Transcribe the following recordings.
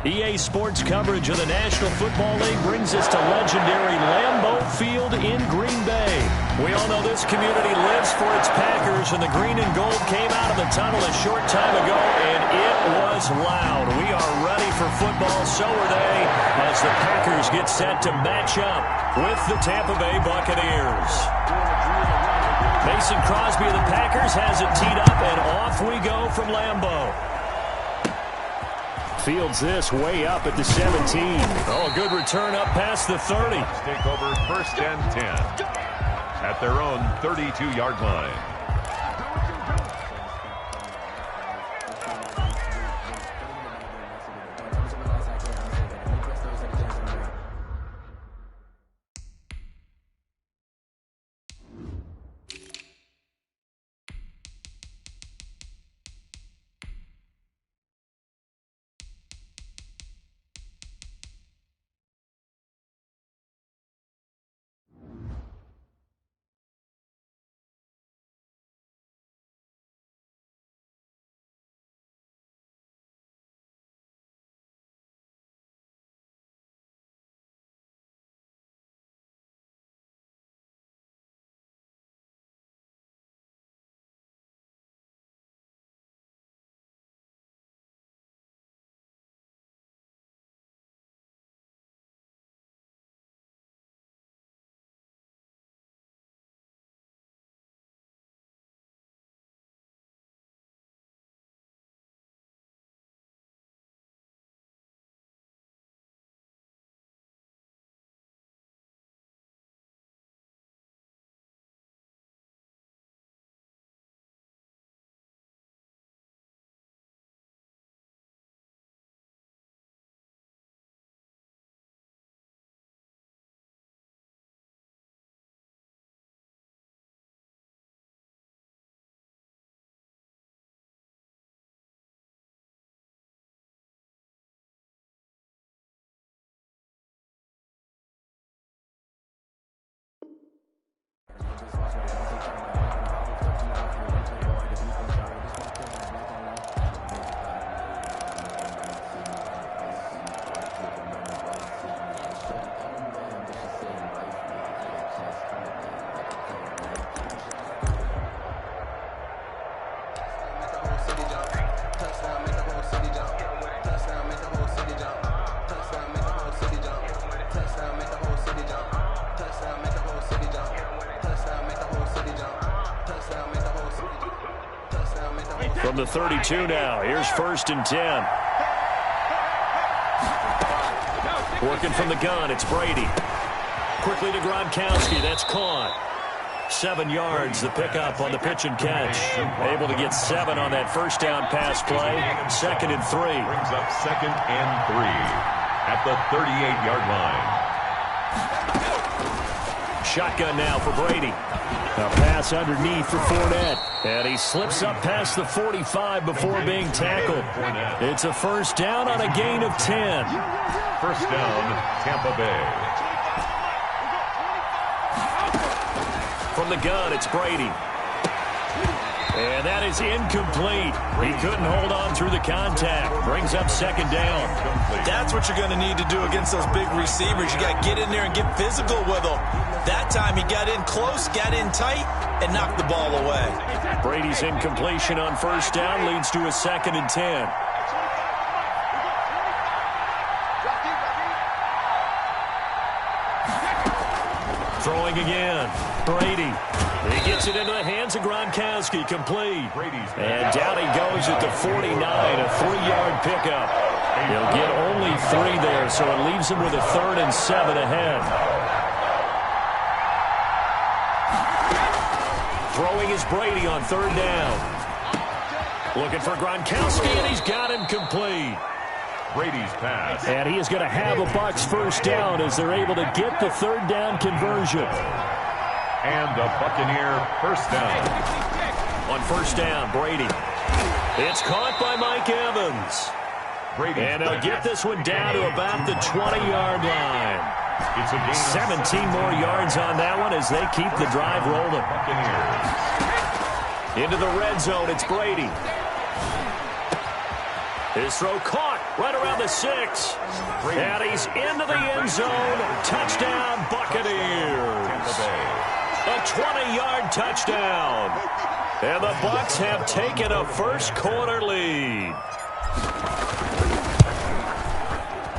EA Sports coverage of the National Football League brings us to legendary Lambeau Field in Green Bay. We all know this community lives for its Packers, and the green and gold came out of the tunnel a short time ago, and it was loud. We are ready for football, so are they, as the Packers get set to match up with the Tampa Bay Buccaneers. Mason Crosby of the Packers has it teed up, and off we go from Lambeau. Fields this way up at the 17. Oh, a good return up past the 30. Take over 1st and 10 at their own 32-yard line. From the 32 now, here's 1st and 10. Working from the gun, it's Brady. Quickly to Gronkowski, that's caught. 7 yards, the pickup on the pitch and catch. Able to get 7 on that first down pass play. 2nd and 3. Brings up 2nd and 3 at the 38-yard line. Shotgun now for Brady. A pass underneath for Fournette. And he slips up past the 45 before being tackled. It's a 1st down on a gain of 10. 1st down, Tampa Bay. From the gun, it's Brady. And that is incomplete. He couldn't hold on through the contact. Brings up 2nd down. That's what you're going to need to do against those big receivers. You got to get in there and get physical with them. That time he got in close, got in tight, and knocked the ball away. Brady's incompletion on 1st down leads to a 2nd and 10. Throwing again. Brady. He gets it into the hands of Gronkowski. Complete. And down he goes at the 49. A 3-yard pickup. He'll get only 3 there, so it leaves him with a 3rd and 7 ahead. Throwing is Brady on 3rd down. Looking for Gronkowski, and he's got him complete. Brady's pass. And he is going to have a Bucs 1st down as they're able to get the 3rd down conversion. And a Buccaneer 1st down. On 1st down, Brady. It's caught by Mike Evans. And they'll get this one down to about the 20-yard line. It's a gain 17 more yards on that one as they keep the drive rolling. Into the red zone, it's Brady. His throw caught. right around the 6. And he's into the end zone. Touchdown, Buccaneers. A 20-yard touchdown. And the Bucs have taken a first-quarter lead.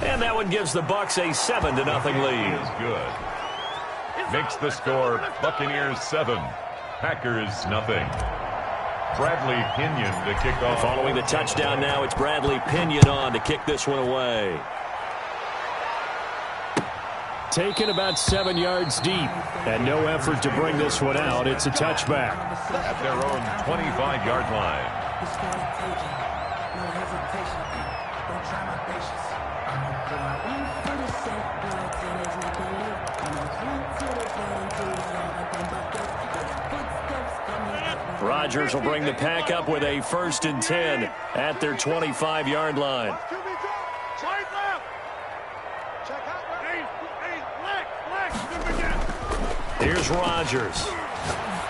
And that one gives the Bucs a 7-0 lead. Good. Makes the score Buccaneers 7, Packers nothing. Bradley Pinion to kick off. Following the touchdown now, it's Bradley Pinion on to kick this one away. Taken about 7 yards deep, and no effort to bring this one out. It's a touchback. At their own 25-yard line. Rodgers will bring the Pack up with a 1st and 10 at their 25-yard line. Here's Rodgers.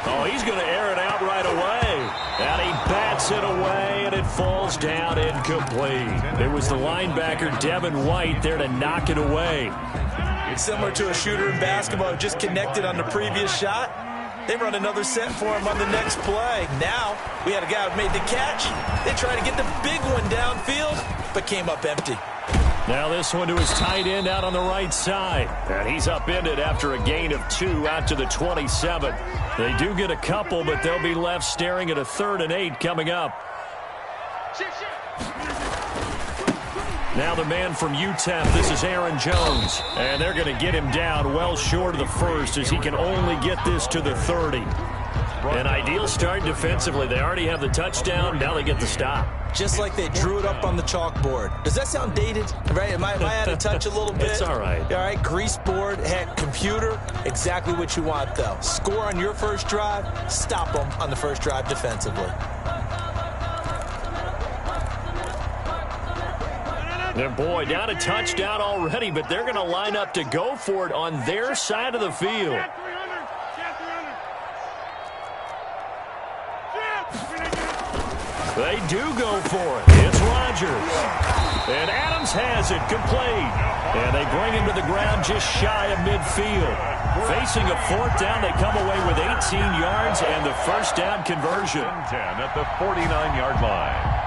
Oh, he's going to air it out right away. And he bats it away, and it falls down incomplete. It was the linebacker, Devin White, there to knock it away. It's similar to a shooter in basketball who just connected on the previous shot. They run another set for him on the next play. Now, we had a guy who made the catch. They tried to get the big one downfield, but came up empty. Now this one to his tight end out on the right side. And he's upended after a gain of 2 out to the 27. They do get a couple, but they'll be left staring at a 3rd and 8 coming up. Now the man from UTEP, this is Aaron Jones. And they're going to get him down well short of the 1st as he can only get this to the 30. An ideal start defensively. They already have the touchdown. Now they get the stop. Just like they drew it up on the chalkboard. Does that sound dated? Right? Am I out of touch a little bit? It's all right. All right, grease board, heck, computer, exactly what you want, though. Score on your first drive, stop them on the first drive defensively. And boy, down a touchdown already, but they're going to line up to go for it on their side of the field. They do go for it. It's Rodgers. And Adams has it complete. And they bring him to the ground just shy of midfield. Facing a 4th down, they come away with 18 yards and the 1st down conversion. 10 at the 49-yard line.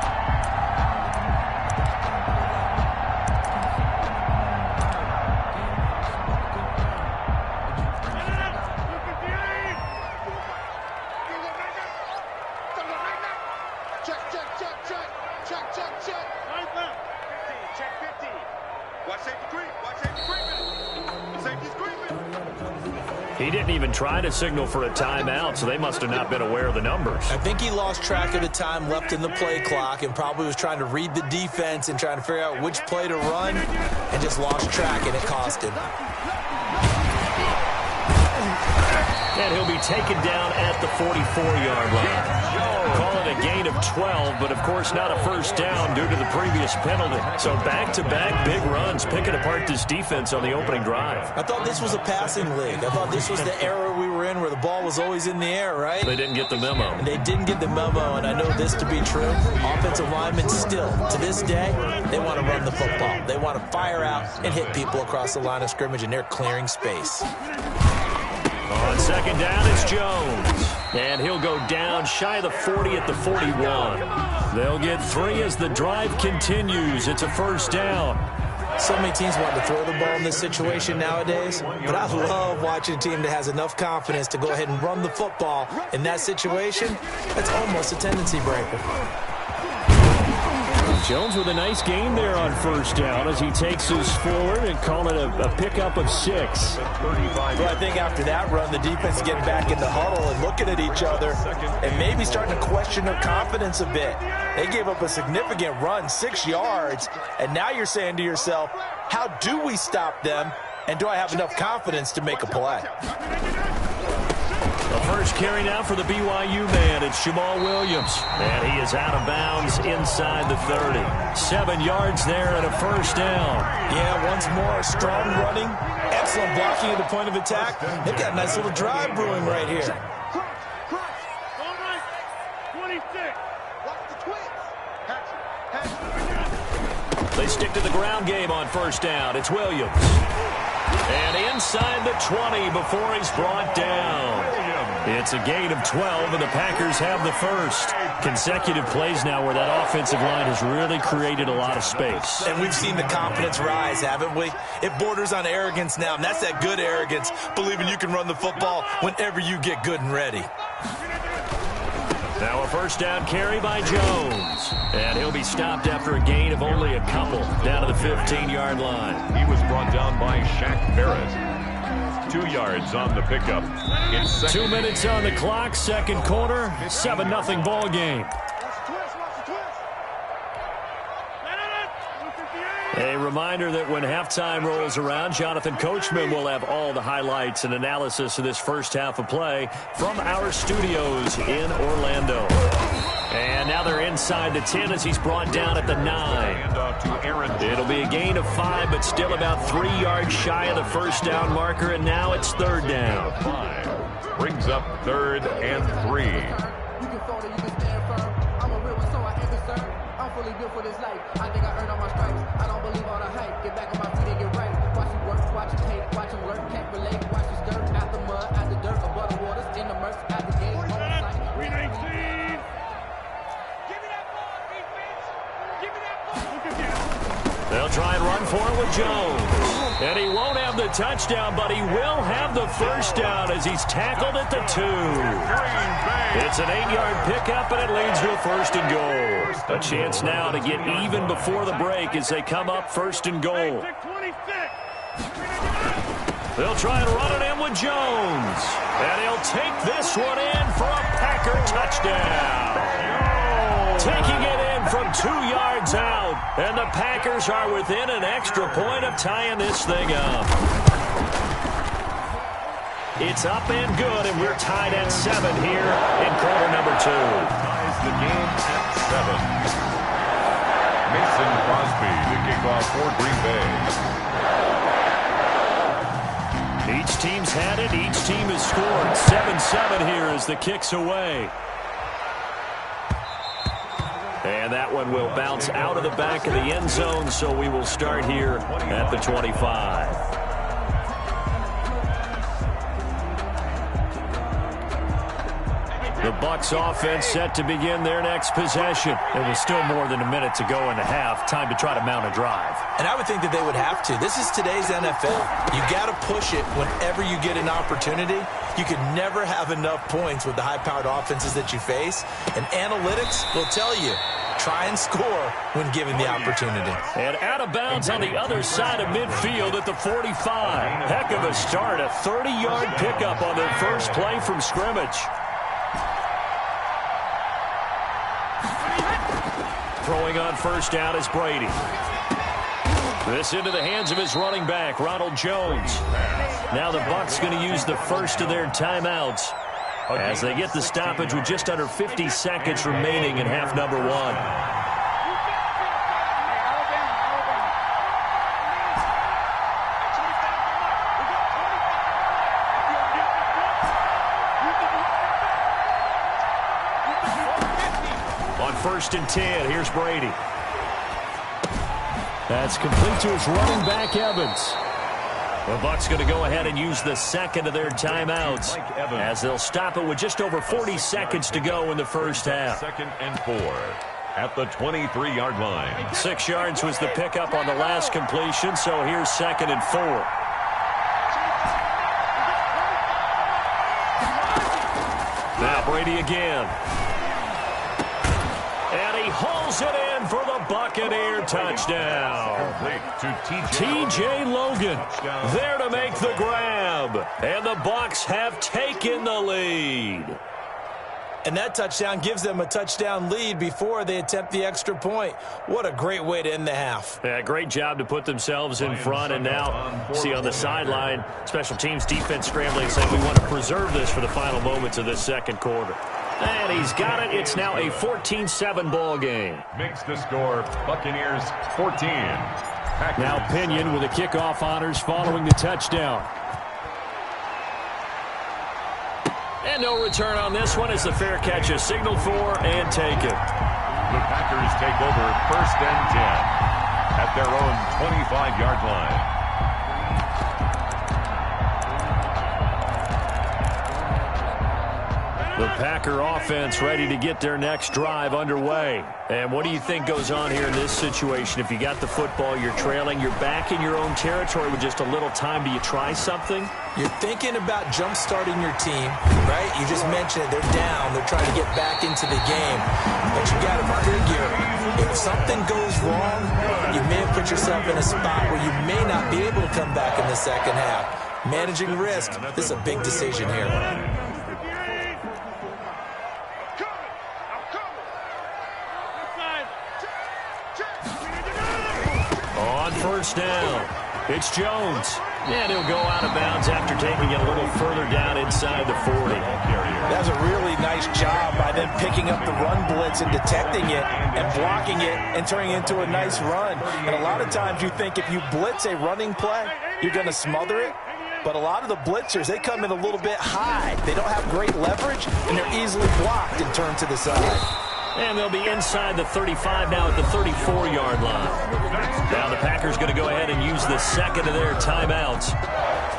He didn't even try to signal for a timeout, so they must have not been aware of the numbers. I think he lost track of the time left in the play clock and probably was trying to read the defense and trying to figure out which play to run and just lost track, and it cost him. And he'll be taken down at the 44-yard line. Call it a gain of 12, but of course not a 1st down due to the previous penalty. So back-to-back big runs, picking apart this defense on the opening drive. I thought this was a passing league. I thought this was the era we were in where the ball was always in the air, right? They didn't get the memo. And they didn't get the memo, and I know this to be true. Offensive linemen still, to this day, they want to run the football. They want to fire out and hit people across the line of scrimmage, and they're clearing space. On 2nd down, it's Jones. And he'll go down shy of the 40 at the 41. They'll get 3 as the drive continues. It's a 1st down. So many teams want to throw the ball in this situation nowadays, but I love watching a team that has enough confidence to go ahead and run the football in that situation. That's almost a tendency breaker. Jones with a nice gain there on 1st down as he takes his forward and call it a pickup of 6. Well, I think after that run, the defense is getting back in the huddle and looking at each other and maybe starting to question their confidence a bit. They gave up a significant run, 6 yards, and now you're saying to yourself, how do we stop them, and do I have enough confidence to make a play? The first carry now for the BYU man. It's Jamal Williams. And he is out of bounds inside the 30. 7 yards there and a 1st down. Yeah, once more, strong running, excellent blocking at the point of attack. They've got a nice little drive brewing right here. They stick to the ground game on first down. It's Williams. And inside the 20 before he's brought down. It's a gain of 12, and the Packers have the first. Consecutive plays now where that offensive line has really created a lot of space. And we've seen the confidence rise, haven't we? It borders on arrogance now, and that's that good arrogance, believing you can run the football whenever you get good and ready. Now a first down carry by Jones. And he'll be stopped after a gain of only a couple down to the 15-yard line. He was brought down by Shaq Barrett. 2 yards on the pickup. 2 minutes on the clock, second quarter, 7-0 ball game. A reminder that when halftime rolls around, Jonathan Coachman will have all the highlights and analysis of this first half of play from our studios in Orlando. And now they're inside the 10 as he's brought down at the 9. It'll be a gain of 5, but still about 3 yards shy of the first down marker, and now it's third down. 5 brings up 3rd and 3. You can fall, you can stand firm. I'm a real one, so I ain't concerned. I'm fully built for this life. I think I earned all my stripes. I don't believe all the hype. Get back on my feet and get right. Watch you work, watch you take, watch you learn, can't relate. Watch you stir out the mud, out the dirt, above the waters, in the murks, out the game, on sight. 319. Give me that ball, defense. Give me that ball. They'll try and run for it with Jones. And he won't have the touchdown, but he will have the first down as he's tackled at the 2. It's an 8-yard pickup, and it leads to a first and goal. A chance now to get even before the break as they come up first and goal. They'll try and run it in with Jones. And he'll take this one in for a Packer touchdown. Taking it in from 2 yards out. And the Packers are within an extra point of tying this thing up. It's up and good, and we're tied at 7 here in quarter number 2. Ties the game at 7. Mason Crosby to kick off for Green Bay. Each team's had it. Each team has scored. 7-7 here as the kick's away. And that one will bounce out of the back of the end zone, so we will start here at the 25. The Bucs offense set to begin their next possession. And with still more than a minute to go in the half, time to try to mount a drive. And I would think that they would have to. This is today's NFL. You got to push it whenever you get an opportunity. You can never have enough points with the high-powered offenses that you face. And analytics will tell you, try and score when given the opportunity. And out of bounds on the other side of midfield at the 45. Heck of a start, a 30-yard pickup on their first play from scrimmage. Throwing on first down is Brady. This into the hands of his running back, Ronald Jones. Now the Bucs going to use the first of their timeouts as they get the stoppage with just under 50 seconds remaining in half number 1. First and 10. Here's Brady. That's complete to his running back, Evans. The Bucs going to go ahead and use the second of their timeouts as they'll stop it with just over 40 seconds to go in the first half. 2nd and 4 at the 23-yard line. 6 yards was the pickup on the last completion, so here's 2nd and 4. Now Brady again. Hauls it in for the Buccaneer touchdown. T.J. Logan there to make the grab. And the Bucs have taken the lead. And that touchdown gives them a touchdown lead before they attempt the extra point. What a great way to end the half. Yeah, great job to put themselves in front. And now, see on the sideline, special teams defense scrambling, saying we want to preserve this for the final moments of this second quarter. And he's got it. It's now a 14-7 ball game. Makes the score Buccaneers 14. Packers. Now Pinion with the kickoff honors following the touchdown. And no return on this one as the fair catch is signaled for and taken. The Packers take over 1st and 10 at their own 25-yard line. The Packer offense ready to get their next drive underway. And what do you think goes on here in this situation? If you got the football, you're trailing, you're back in your own territory with just a little time. Do you try something? You're thinking about jump-starting your team, right? You just mentioned it. They're down. They're trying to get back into the game. But you got to figure, if something goes wrong, you may have put yourself in a spot where you may not be able to come back in the second half. Managing risk, this is a big decision here. On first down, it's Jones. And he'll go out of bounds after taking it a little further down inside the 40. That was a really nice job by them picking up the run blitz and detecting it and blocking it and turning it into a nice run. And a lot of times you think if you blitz a running play, you're going to smother it. But a lot of the blitzers, they come in a little bit high. They don't have great leverage, and they're easily blocked and turned to the side. And they'll be inside the 35 now at the 34-yard line. Now the Packers going to go ahead and use the second of their timeouts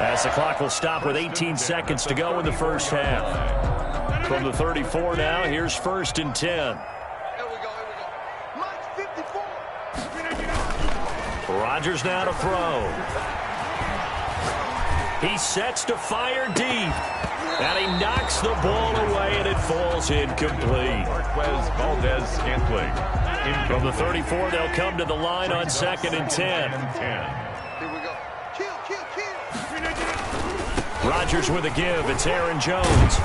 as the clock will stop with 18 seconds to go in the first half. From the 34 now, here's 1st and 10. Here we go. Mike 54. Rodgers now to throw. He sets to fire deep. And he knocks the ball away, and it falls incomplete. Marquez Valdez-Scantling. From the 34, they'll come to the line on 2nd and 10. Here we go. Kill. Rodgers with a give. It's Aaron Jones.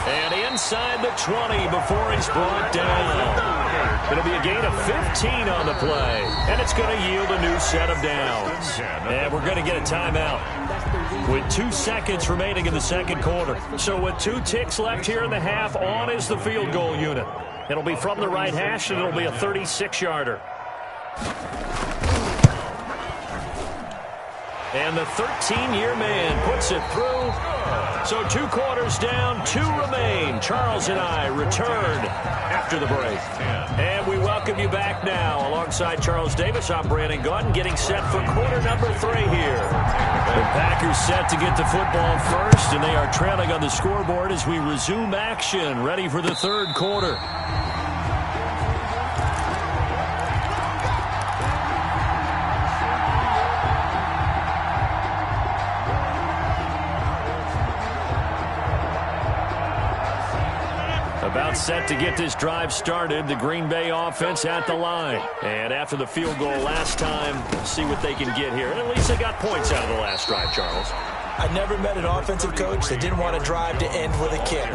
And inside the 20 before he's brought down. It'll be a gain of 15 on the play. And it's going to yield a new set of downs. And we're going to get a timeout with 2 seconds remaining in the second quarter. So with 2 ticks left here in the half, on is the field goal unit. It'll be from the right hash, and it'll be a 36-yarder. And the 13-year man puts it through. So 2 quarters down, 2 remain. Charles and I return after the break. And we welcome you back now. Alongside Charles Davis, I'm Brandon Gaudin, getting set for quarter number 3 here. The Packers set to get the football first, and they are trailing on the scoreboard as we resume action, ready for the third quarter. About set to get this drive started. The Green Bay offense at the line. And after the field goal last time, see what they can get here. And at least they got points out of the last drive, Charles. I never met an offensive coach that didn't want to drive to end with a kick.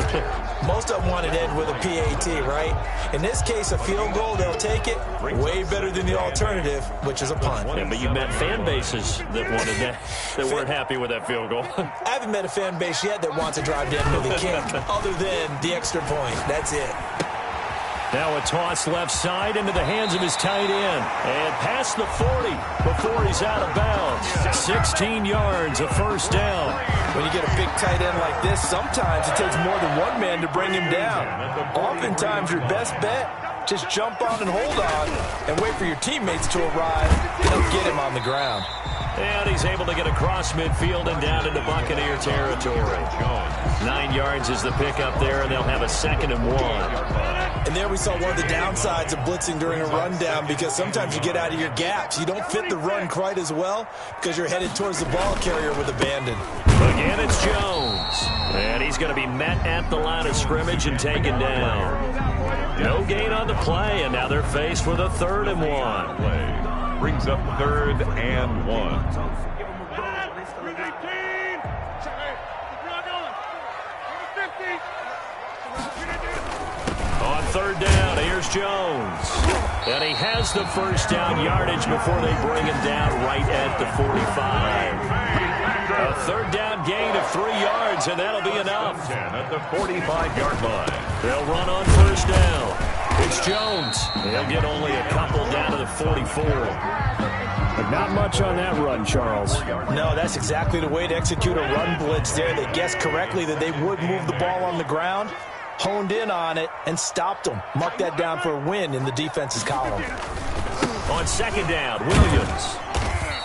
Most of them wanted to end with a PAT, right? In this case, a field goal, they'll take it. Way better than the alternative, which is a punt. Yeah, but you met fan bases that wanted that weren't happy with that field goal. I haven't met a fan base yet that wants to drive to end with a kick, other than the extra point. That's it. Now a toss left side into the hands of his tight end. And past the 40 before he's out of bounds. 16 yards, a first down. When you get a big tight end like this, sometimes it takes more than one man to bring him down. Oftentimes your best bet, just jump on and hold on and wait for your teammates to arrive and get him on the ground. And he's able to get across midfield and down into Buccaneer territory. 9 yards is the pickup there, and they'll have a 2nd and 1. And there we saw one of the downsides of blitzing during a rundown, because sometimes you get out of your gaps. You don't fit the run quite as well because you're headed towards the ball carrier with abandon. Again, it's Jones. And he's going to be met at the line of scrimmage and taken down. No gain on the play, and now they're faced with a 3rd and 1. Brings up 3rd and 1. On 3rd down, here's Jones. And he has the first down yardage before they bring him down right at the 45. A 3rd down gain of 3 yards, and that'll be enough. 10 at the 45-yard line. They'll run on 1st down. It's Jones. He'll get only a couple down to the 44. But not much on that run, Charles. No, that's exactly the way to execute a run blitz there. They guessed correctly that they would move the ball on the ground, honed in on it, and stopped them. Mark that down for a win in the defense's column. On second down, Williams.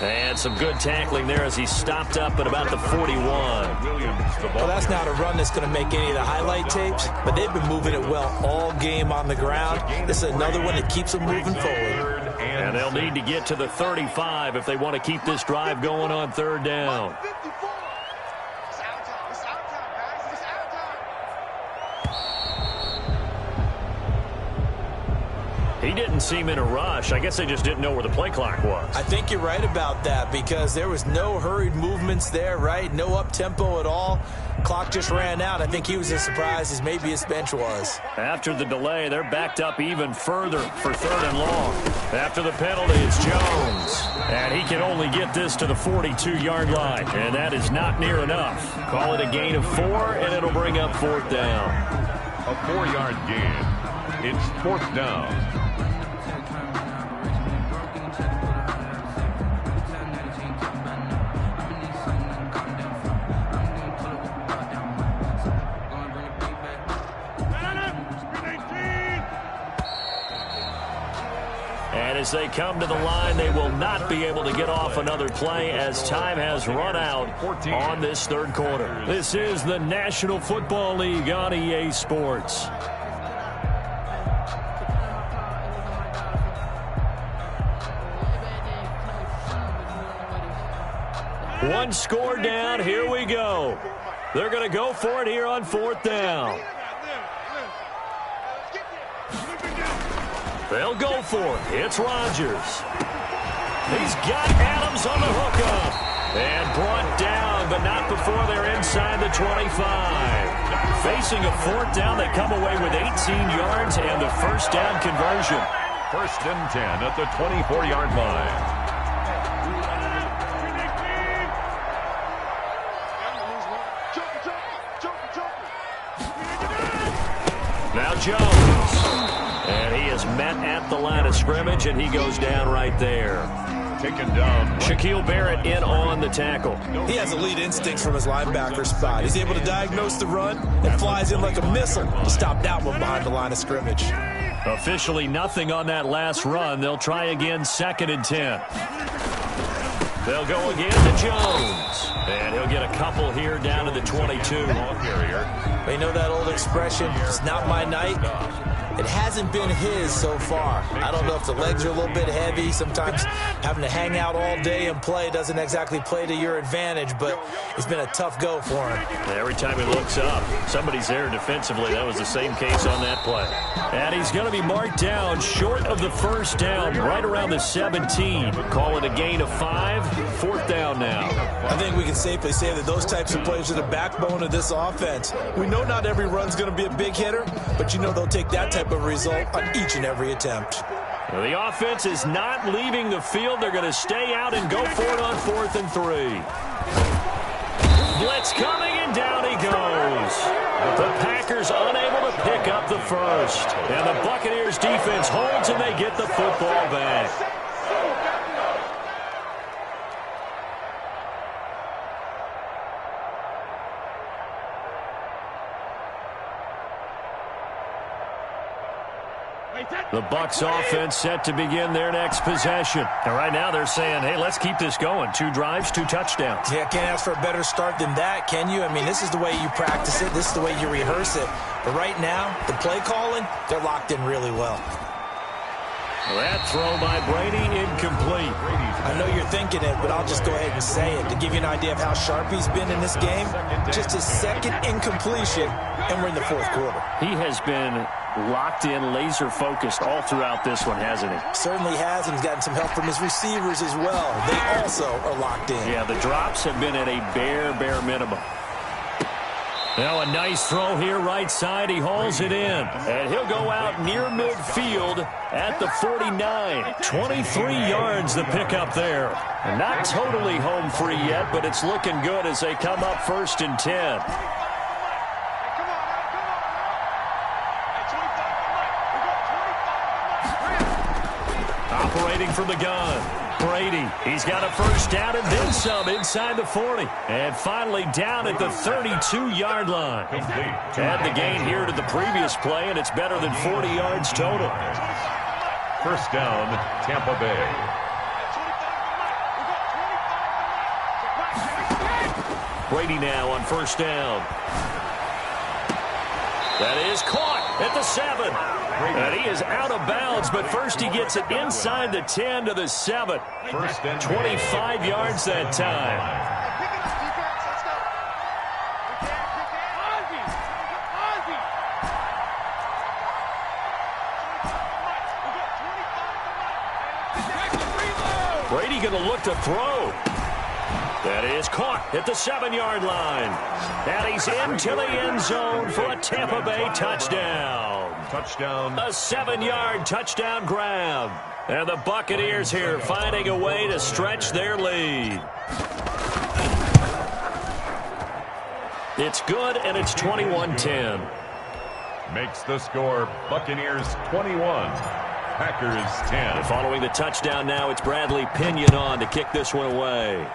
And some good tackling there as he stopped up at about the 41. Well, that's not a run that's going to make any of the highlight tapes, but they've been moving it well all game on the ground. This is another one that keeps them moving forward. And they'll need to get to the 35 if they want to keep this drive going on third down. He didn't seem in a rush. I guess they just didn't know where the play clock was. I think you're right about that because there was no hurried movements there, right? No up-tempo at all. Clock just ran out. I think he was as surprised as maybe his bench was. After the delay, they're backed up even further for third and long. After the penalty, it's Jones. And he can only get this to the 42-yard line. And that is not near enough. Call it a gain of 4, and it'll bring up fourth down. A 4-yard gain. It's fourth down. And as they come to the line, they will not be able to get off another play as time has run out on this third quarter. This is the National Football League on EA Sports. One score down. Here we go. They're going to go for it here on fourth down. They'll go for it. It's Rodgers. He's got Adams on the hookup. And brought down, but not before they're inside the 25. Facing a fourth down, they come away with 18 yards and the first down conversion. First and 10 at the 24-yard line. Now Jones. And he is met at the line of scrimmage, and he goes down right there. Taken down. Shaquille Barrett in on the tackle. He has elite instincts from his linebacker spot. He's able to diagnose the run and flies in like a missile to stop that one behind the line of scrimmage. Officially nothing on that last run. They'll try again, second and 10. They'll go again to Jones. And he'll get a couple here down to the 22. They know that old expression, it's not my night. It hasn't been his so far. I don't know if the legs are a little bit heavy. Sometimes having to hang out all day and play doesn't exactly play to your advantage, but it's been a tough go for him. Every time he looks up, somebody's there defensively. That was the same case on that play. And he's going to be marked down short of the first down, right around the 17. Call it a gain of 5, fourth down now. I think we can safely say that those types of plays are the backbone of this offense. We know not every run's going to be a big hitter, but you know they'll take that type of result on each and every attempt. Well, the offense is not leaving the field. They're going to stay out and go for it on 4th and 3. Blitz coming, and down he goes. The Packers unable to pick up the first. And the Buccaneers defense holds, and they get the football back. The Bucs offense set to begin their next possession. And right now they're saying, hey, let's keep this going. 2 drives, 2 touchdowns. Yeah, can't ask for a better start than that, can you? I mean, this is the way you practice it. This is the way you rehearse it. But right now, the play calling, they're locked in really well. That throw by Brady incomplete. I know you're thinking it, but I'll just go ahead and say it. To give you an idea of how sharp he's been in this game, just his second incompletion, and we're in the fourth quarter. He has been locked in, laser-focused all throughout this one, hasn't he? Certainly has, and he's gotten some help from his receivers as well. They also are locked in. Yeah, the drops have been at a bare minimum. Now a nice throw here right side. He hauls it in. And he'll go out near midfield at the 49. 23 yards the pickup there. And not totally home free yet, but it's looking good as they come up 1st and 10. Operating from the gun. Brady, he's got a first down and then some inside the 40. And finally down at the 32-yard line. Add the gain here to the previous play, and it's better than 40 yards total. First down, Tampa Bay. Brady now on first down. That is caught at the 7. And he is out of bounds, but first he gets it inside the 10 to the 7. 25 yards that time. Brady going to look to throw. That is caught at the 7-yard line. And he's into the end zone for a Tampa Bay touchdown. Touchdown. A 7-yard touchdown grab. And the Buccaneers here finding a way to stretch their lead. It's good, and it's 21-10. Makes the score Buccaneers 21. Packers 10. And following the touchdown now, it's Bradley Pinion on to kick this one away.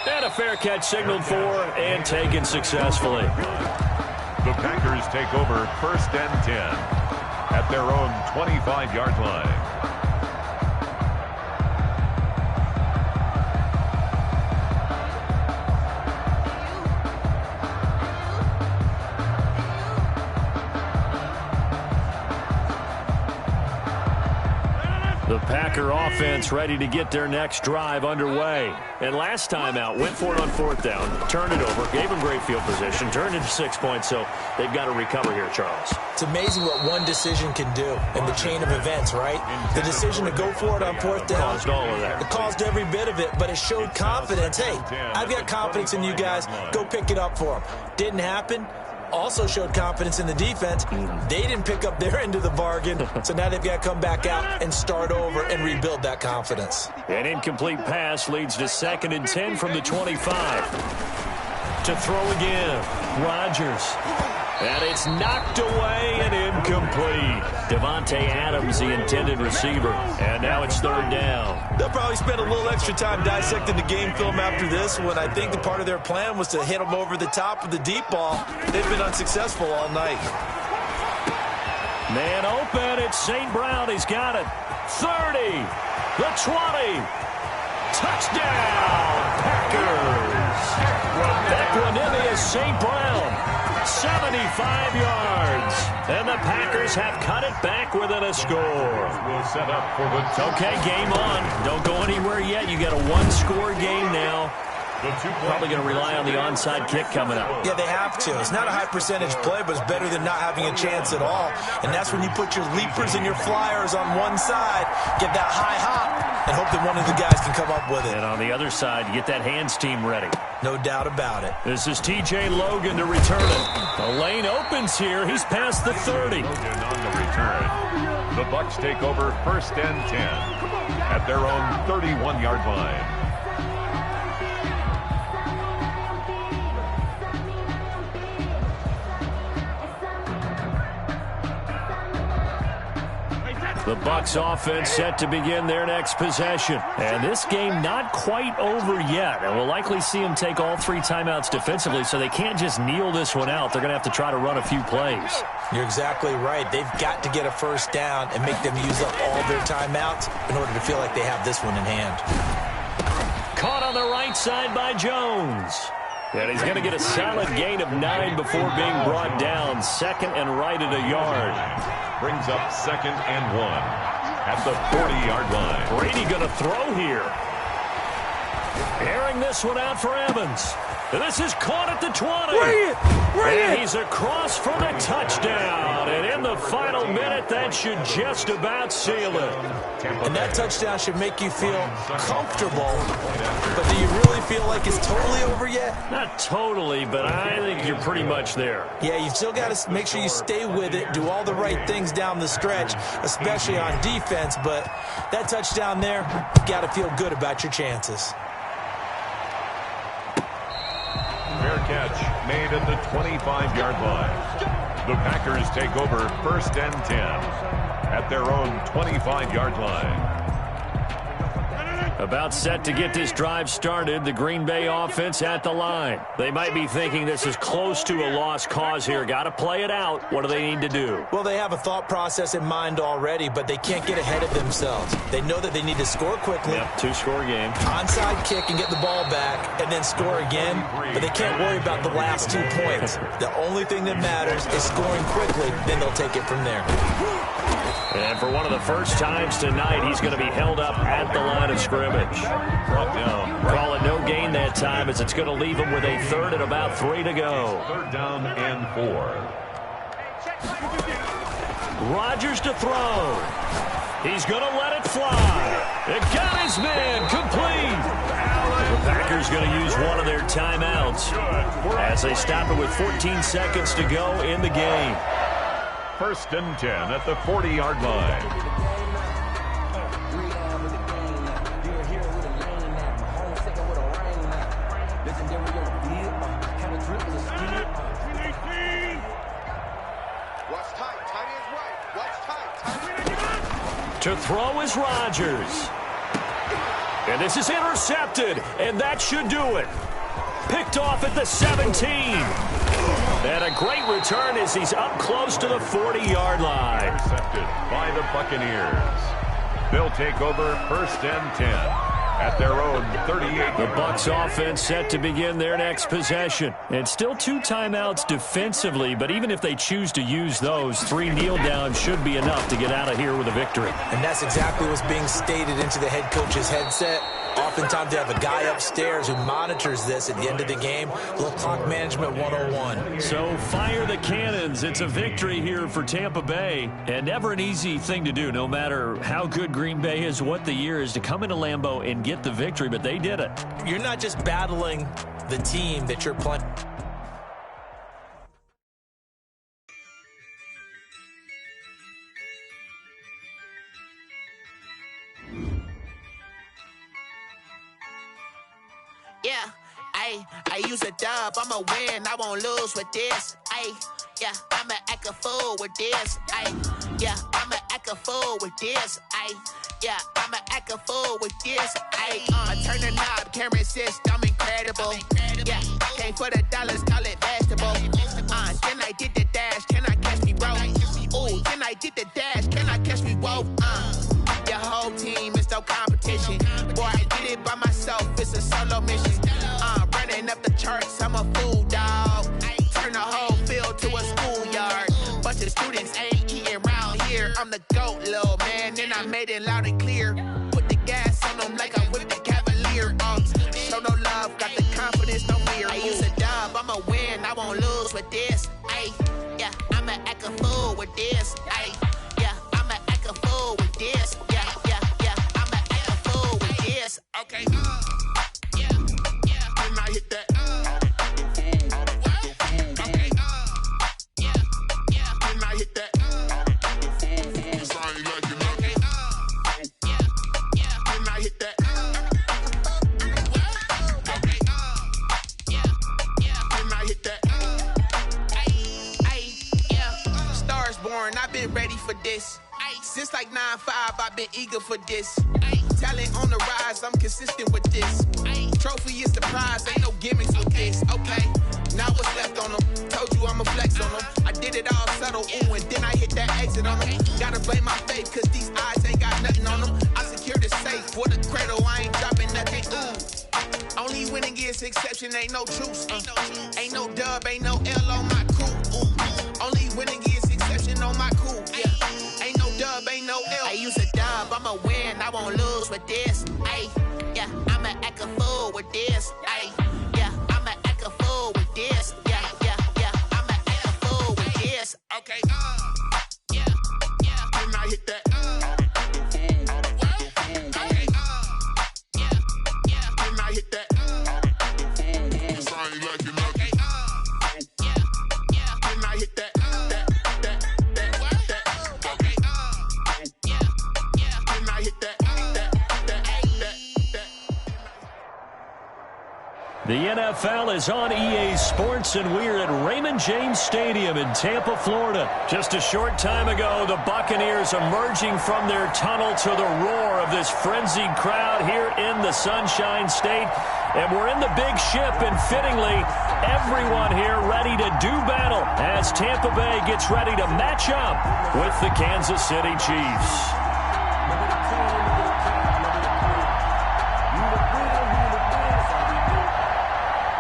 And a fair catch signaled for and taken successfully. The Packers take over first and 10 at their own 25-yard line. The Packer offense ready to get their next drive underway. And last time out, went for it on fourth down, turned it over, gave them great field position, turned it to 6 points, so they've got to recover here, Charles. It's amazing what one decision can do in the chain of events, right? The decision to go for it on fourth down. Caused all of that. It caused every bit of it, but it showed confidence. Hey, I've got confidence in you guys. Go pick it up for them. Didn't happen. Also showed confidence in the defense. They didn't pick up their end of the bargain, so now they've got to come back out and start over and rebuild that confidence. An incomplete pass leads to 2nd and 10 from the 25. To throw again, Rodgers. And it's knocked away and incomplete. Devontae Adams, the intended receiver. And now it's 3rd down. They'll probably spend a little extra time dissecting the game film after this one. I think the part of their plan was to hit them over the top of the deep ball. They've been unsuccessful all night. Man open. It's St. Brown. He's got it. 30. The 20. Touchdown, Packers. Equanimous St. Brown. 75 yards. And the Packers have cut it back within a score. We'll set up for the okay, game on. Don't go anywhere yet. You got a one-score game now. Probably going to rely on the onside kick coming up. Yeah, they have to. It's not a high percentage play, but it's better than not having a chance at all. And that's when you put your leapers and your flyers on one side, get that high hop, and hope that one of the guys can come up with it. And on the other side, get that hands team ready. No doubt about it. This is T.J. Logan to return it. The lane opens here. He's past the 30. Logan on the return. The Bucs take over first and 10 at their own 31-yard line. The Bucs offense set to begin their next possession. And this game not quite over yet. And we'll likely see them take all 3 timeouts defensively, so they can't just kneel this one out. They're going to have to try to run a few plays. You're exactly right. They've got to get a first down and make them use up all their timeouts in order to feel like they have this one in hand. Caught on the right side by Jones. And he's going to get a solid gain of 9 before being brought down. 2nd and right at a yard. Brings up 2nd and 1 at the 40-yard line. Brady going to throw here. Airing this one out for Evans. And this is caught at the 20. And he's across for the touchdown. And in the final minute, that should just about seal it. And that touchdown should make you feel comfortable. But do you really feel like it's totally over yet? Not totally, but I think you're pretty much there. Yeah, you've still got to make sure you stay with it, do all the right things down the stretch, especially on defense. But that touchdown there, you've got to feel good about your chances. Fair catch made at the 25-yard line. The Packers take over first and 10 at their own 25-yard line. About set to get this drive started, the Green Bay offense at the line. They might be thinking this is close to a lost cause here. Got to play it out. What do they need to do? Well, they have a thought process in mind already, but they can't get ahead of themselves. They know that they need to score quickly. Yep, two-score game. Onside kick and get the ball back and then score again, but they can't worry about the last 2 points. The only thing that matters is scoring quickly, then they'll take it from there. And for one of the first times tonight, he's going to be held up at the line of scrimmage. Call it no gain that time, as it's going to leave him with a third and about 3 to go. Third down and 4. Rodgers to throw. He's going to let it fly. It got his man complete. The Packers going to use one of their timeouts as they stop it with 14 seconds to go in the game. First and 10 at the 40-yard line. To throw is Rodgers. And this is intercepted, and that should do it. Picked off at the 17. And a great return as he's up close to the 40-yard line. Intercepted by the Buccaneers. They'll take over first and 10 at their own 38. The Bucs offense set to begin their next possession. And still 2 timeouts defensively, but even if they choose to use those, 3 kneel downs should be enough to get out of here with a victory. And that's exactly what's being stated into the head coach's headset. Oftentimes they have a guy upstairs who monitors this at the end of the game. A little clock management 101. So fire the cannons. It's a victory here for Tampa Bay. And never an easy thing to do, no matter how good Green Bay is, what the year is, to come into Lambeau and get the victory, but they did it. You're not just battling the team that you're playing. Yeah, I use a dub, I'ma win, I won't lose with this. Yeah, I'ma act a fool with this. Yeah, I'ma act a fool with this. Yeah, I'ma act a fool with this. I turn the knob, can't resist, I'm incredible. Yeah, came for the dollars, call it vegetable. Then I did the dash, can I catch me, bro? Ooh, then I did the dash, can I catch me, whoa? Your whole team is no competition. Boy, I did it by myself, it's a solo mission. Running up the charts, I'm a fool, dog. Turn the whole field to a schoolyard. Bunch of students ain't eating round here. I'm the GOAT, little man, and I made it loud and clear. Put the gas on them like I'm with the Cavalier. Show no love, got the confidence, no fear. I use a dub, I'ma win, I won't lose with this. Yeah, I'ma act a fool with this. Yeah, I'ma act a fool with this. Yeah, I'ma act a fool with this. Okay. Yeah. When I hit that. Okay. Yeah. When I hit that. Sorry, like you know. Okay. Yeah. When I hit that. Okay. Yeah. When I hit that. Yeah. Stars born, I've been ready for this. Since like 9-5, I've been eager for this. Talent on the rise, I'm consistent with this. Trophy is the prize, ain't no gimmicks with this. Okay, now what's left on them? Told you I'ma flex on them. I did it all subtle, ooh, and then I hit that exit on them. Gotta blame my faith, cause these eyes ain't got nothing on them. I secured the safe for the cradle, I ain't dropping nothing, ooh. Only winning is exception, ain't no truce. Ain't no dub, ain't no L on my crew, ooh. Only winning is exception on my crew, yeah. Ain't no dub, ain't no L. I use a dub, I'ma win, I won't lose with this. Yeah, I'ma act a fool with this. Yeah, I'ma act a fool with this. Yeah, I'ma act a fool with this. Okay. Yeah. When I hit that. Okay. Yeah. When I hit that. Sorry, like you know. Okay. Yeah. When I hit that. Okay. Yeah. When I hit that. The NFL is on EA Sports, and we're at Raymond James Stadium in Tampa, Florida. Just a short time ago, the Buccaneers emerging from their tunnel to the roar of this frenzied crowd here in the Sunshine State. And we're in the big ship, and fittingly, everyone here ready to do battle as Tampa Bay gets ready to match up with the Kansas City Chiefs.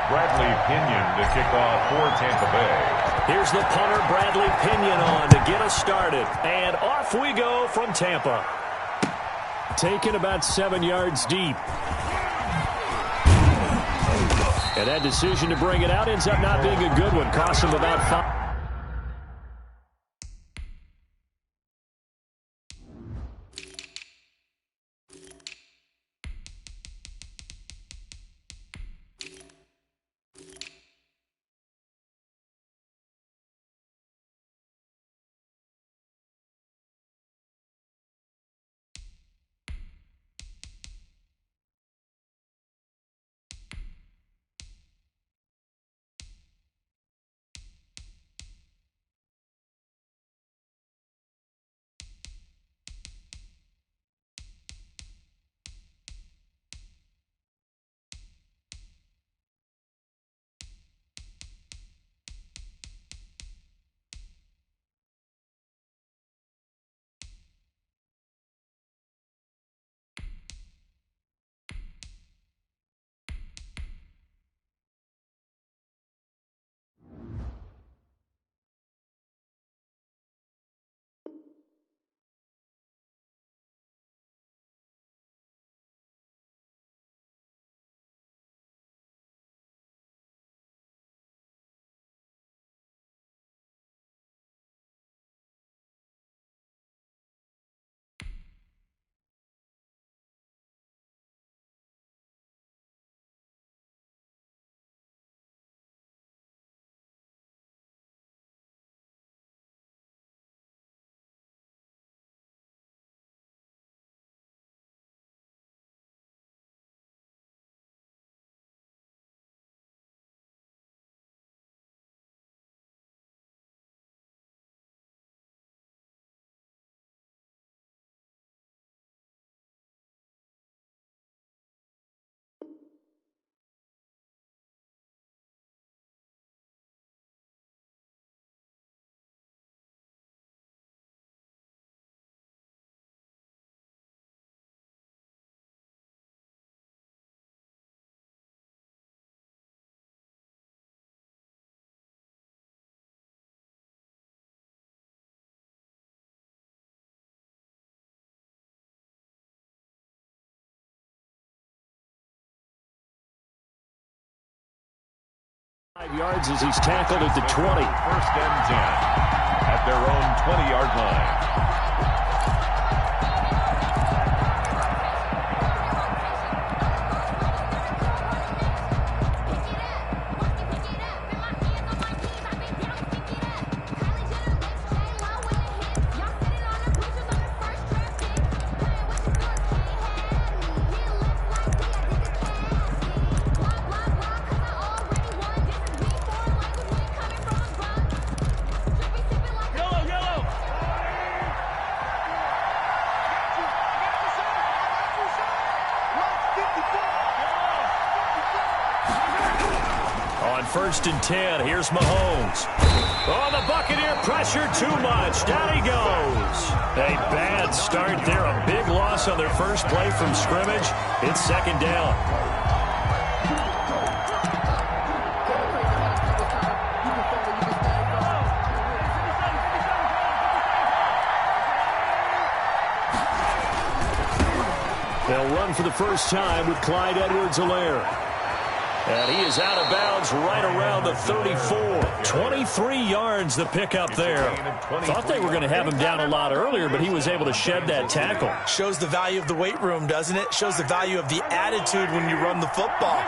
Bradley Pinion to kick off for Tampa Bay. Here's the punter, Bradley Pinion, on to get us started. And off we go from Tampa. Taken about 7 yards deep. And that decision to bring it out ends up not being a good one. Cost him about 5. Yards as he's tackled at the 20. First and 10 at their own 20-yard line. First and 10. Here's Mahomes. Oh, the Buccaneer pressure too much. Down he goes. A bad start there. A big loss on their first play from scrimmage. It's second down. They'll run for the first time with Clyde Edwards-Helaire. And he is out of bounds right around the 34. 23 yards the pickup there. Thought they were going to have him down a lot earlier, but he was able to shed that tackle. Shows the value of the weight room, doesn't it? Shows the value of the attitude when you run the football.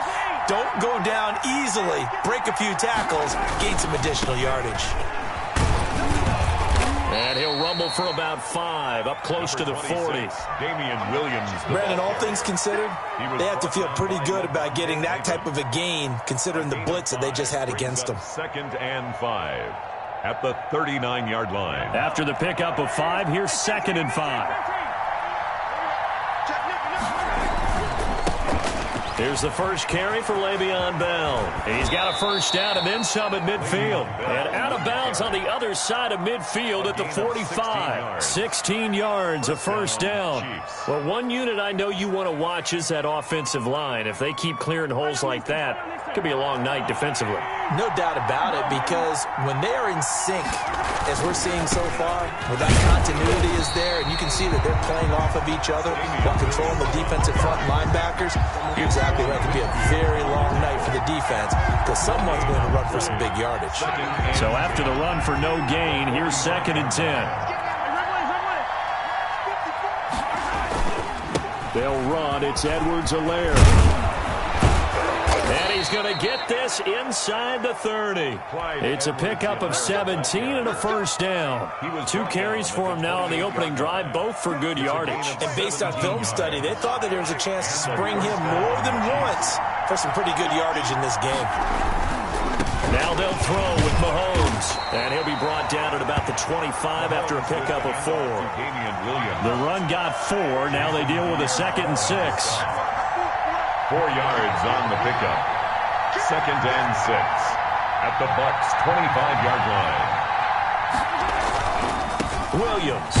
Don't go down easily. Break a few tackles. Gain some additional yardage. And he'll rumble go for about 5, up close to the 40. Damian Williams. Brandon, all things considered, they have to feel pretty good about getting that type of a gain, considering the blitz that they just had against them. 2nd and 5 at the 39-yard line. After the pickup of 5, here's 2nd and 5. Here's the first carry for Le'Veon Bell. He's got a first down and then some at midfield. And out of bounds on the other side of midfield at the 45. 16 yards, a first down. Well, one unit I know you want to watch is that offensive line. If they keep clearing holes like that, it could be a long night defensively. No doubt about it, because when they are in sync, as we're seeing so far, where that continuity is there, and you can see that they're playing off of each other while controlling the defensive front linebackers, you're exactly right. It could be a very long night for the defense because someone's going to run for some big yardage. So after the run for no gain, here's 2nd and 10. They'll run. It's Edwards-Helaire. And he's going to get this inside the 30. It's a pickup of 17 and a first down. 2 carries for him now on the opening drive, both for good yardage. And based on film study, they thought that there was a chance to spring him more than once for some pretty good yardage in this game. Now they'll throw with Mahomes. And he'll be brought down at about the 25 after a pickup of 4. The run got 4. Now they deal with a 2nd and 6. 4 yards on the pickup. 2nd and 6 at the Bucs' 25-yard line. Williams.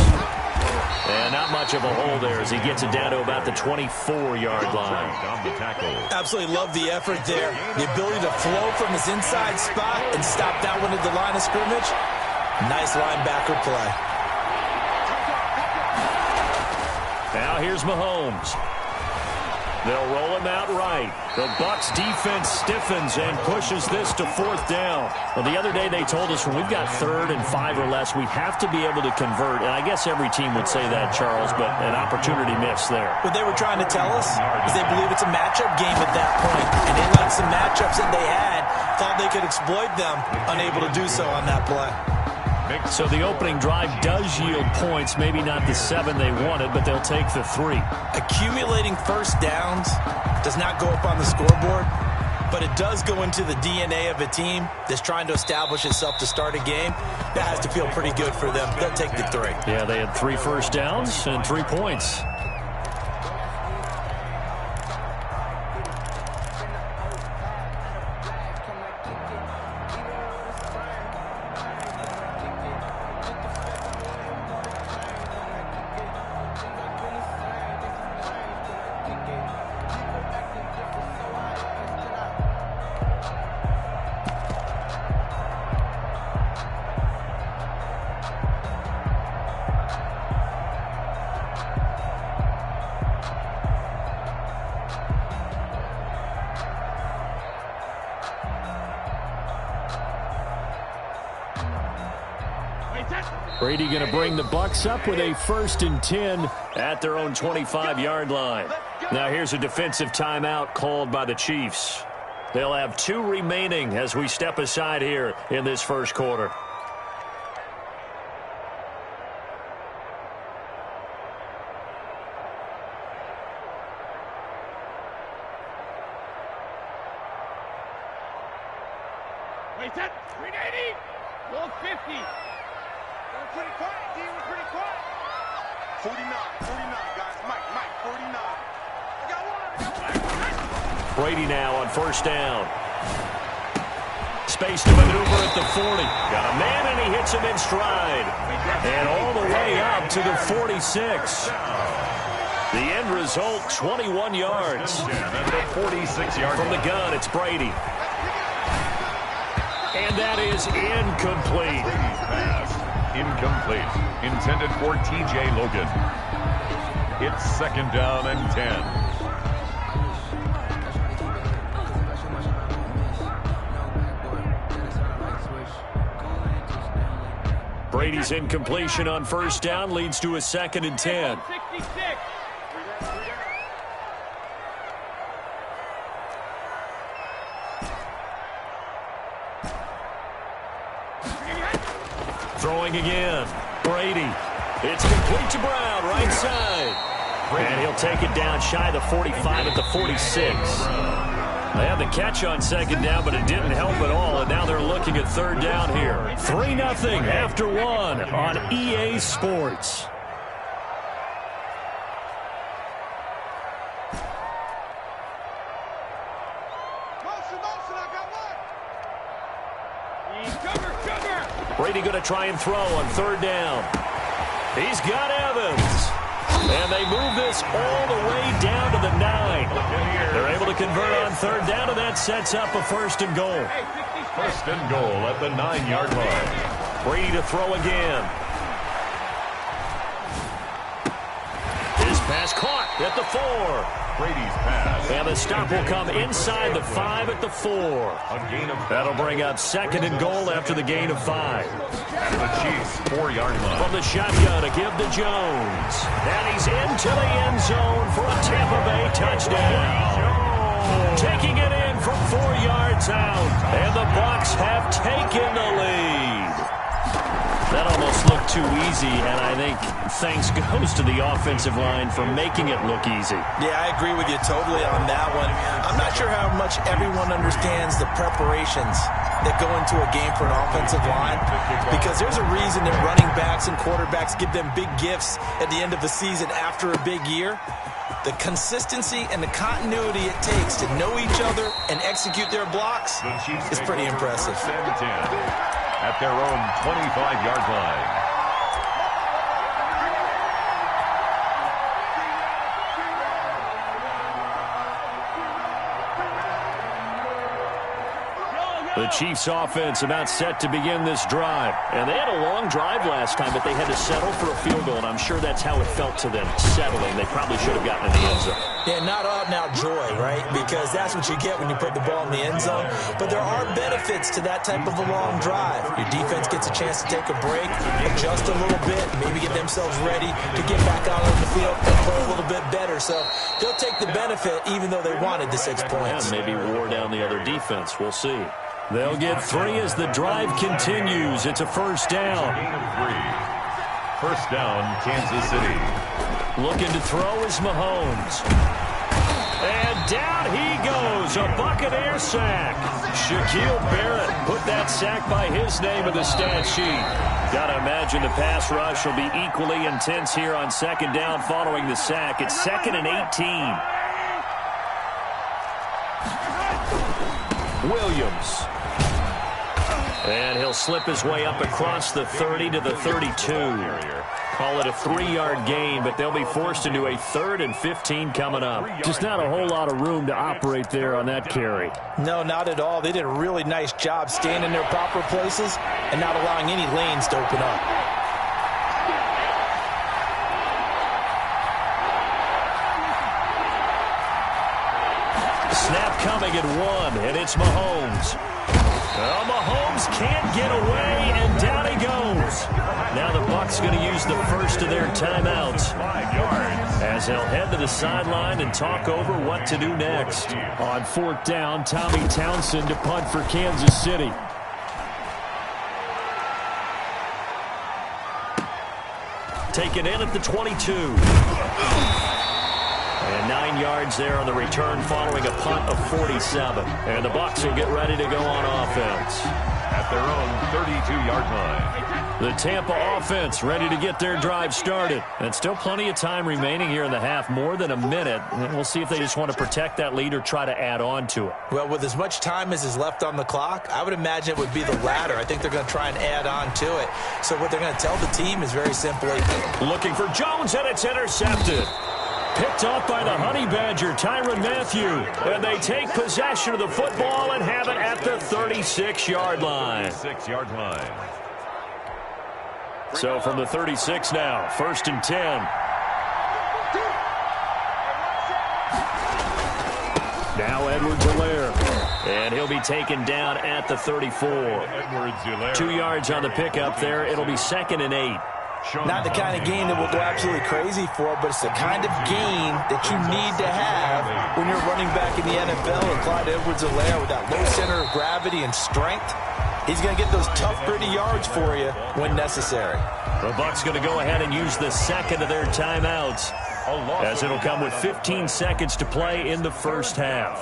And not much of a hole there as he gets it down to about the 24-yard line. On the tackle. Absolutely love the effort there. The ability to flow from his inside spot and stop that one at the line of scrimmage. Nice linebacker play. Now here's Mahomes. They'll roll him out right. The Bucs defense stiffens and pushes this to 4th down. Well, the other day they told us when we've got 3rd and 5 or less, we have to be able to convert. And I guess every team would say that, Charles, but an opportunity missed there. What they were trying to tell us is they believe it's a matchup game at that point. And they liked some matchups that they had, thought they could exploit them, unable to do so on that play. So the opening drive does yield points, maybe not the 7 they wanted, but they'll take the 3. Accumulating first downs does not go up on the scoreboard, but it does go into the DNA of a team that's trying to establish itself to start a game. That has to feel pretty good for them. They'll take the 3. Yeah, they had 3 first downs and 3 points. Brady going to bring the Bucs up with a 1st and 10 at their own 25-yard line. Now here's a defensive timeout called by the Chiefs. They'll have 2 remaining as we step aside here in this first quarter. Wait, that 380. Goal 50. We're pretty quiet, D. We're pretty quiet. 49, guys. Mike, 49. I got one. Brady now on 1st down. Space to maneuver at the 40. Got a man, and he hits him in stride. And all the way up to the 46. The end result, 21 yards. At the 46-yard From the gun, it's Brady. And that is incomplete. pass. Incomplete. Intended for T.J. Logan. It's 2nd down and 10. Brady's incompletion on 1st down leads to a 2nd and 10. 66. Throwing again. Brady. It's complete to Brown, right side. And he'll take it down shy of the 45 at the 46. They had the catch on second down, but it didn't help at all, and now they're looking at third down here. 3-0 after one on EA Sports. Brady going to try and throw on third down. He's got Evans. And they move this all the way down to the 9. They're able to convert on third down, and that sets up a 1st and goal. 1st and goal at the 9-yard line. Brady to throw again. His pass caught at the 4. Brady's pass. And the stop will come inside the 5 at the 4. A gain of That'll bring up 2nd and goal after the gain of 5. At the Chiefs' 4-yard line. From the shotgun to give to Jones. And he's into the end zone for a Tampa Bay touchdown. Taking it in from 4 yards out. And the Bucs have taken the lead. That almost looked too easy, and I think thanks goes to the offensive line for making it look easy. Yeah, I agree with you totally on that one. I'm not sure how much everyone understands the preparations that go into a game for an offensive line, because there's a reason that running backs and quarterbacks give them big gifts at the end of the season after a big year. The consistency and the continuity it takes to know each other and execute their blocks is pretty impressive. At their own 25-yard line. The Chiefs offense about set to begin this drive. And they had a long drive last time, but they had to settle for a field goal, and I'm sure that's how it felt to them, settling. They probably should have gotten in the end zone. Yeah, not out-and-out joy, right? Because that's what you get when you put the ball in the end zone. But there are benefits to that type of a long drive. Your defense gets a chance to take a break, adjust a little bit, maybe get themselves ready to get back out on the field and play a little bit better. So they'll take the benefit even though they wanted the 6 points. Yeah, maybe wore down the other defense. We'll see. They'll get 3 as the drive continues. It's a 1st down. Gain of 3. 1st down, Kansas City. Looking to throw is Mahomes. And down he goes. A Buccaneer sack. Shaquille Barrett put that sack by his name in the stat sheet. Got to imagine the pass rush will be equally intense here on 2nd down following the sack. It's 2nd and 18. Williams. And he'll slip his way up across the 30 to the 32. Call it a 3-yard gain, but they'll be forced into a 3rd and 15 coming up. Just not a whole lot of room to operate there on that carry. No, not at all. They did a really nice job staying in their proper places and not allowing any lanes to open up. Snap coming at 1, and it's Mahomes. Well, Mahomes can't get away, and down he goes. Now the Bucs going to use the first of their timeouts, 5 yards. as they'll head to the sideline and talk over what to do next. On 4th down, Tommy Townsend to punt for Kansas City. Taken in at the 22. And 9 yards there on the return following a punt of 47. And the Bucs will get ready to go on offense. At their own 32-yard line. The Tampa offense ready to get their drive started. And still plenty of time remaining here in the half, more than a minute. And we'll see if they just want to protect that lead or try to add on to it. Well, with as much time as is left on the clock, I would imagine it would be the latter. I think they're going to try and add on to it. So what they're going to tell the team is very simply, looking for Jones, and it's intercepted. Picked off by the Honey Badger, Tyrann Mathieu. And they take possession of the football and have it at the 36-yard line. 36-yard line. So from the 36 now, 1st and 10. Now Edwards-Helaire. And he'll be taken down at the 34. 2 yards on the pickup there. It'll be 2nd and 8. not the kind of game that we'll go absolutely crazy for, but it's the kind of game that you need to have when you're running back in the NFL. And Clyde Edwards-Helaire with that low center of gravity and strength, He's going to get those tough, gritty yards for you when necessary. The Bucs going to go ahead and use the second of their timeouts, as it'll come with 15 seconds to play in the first half.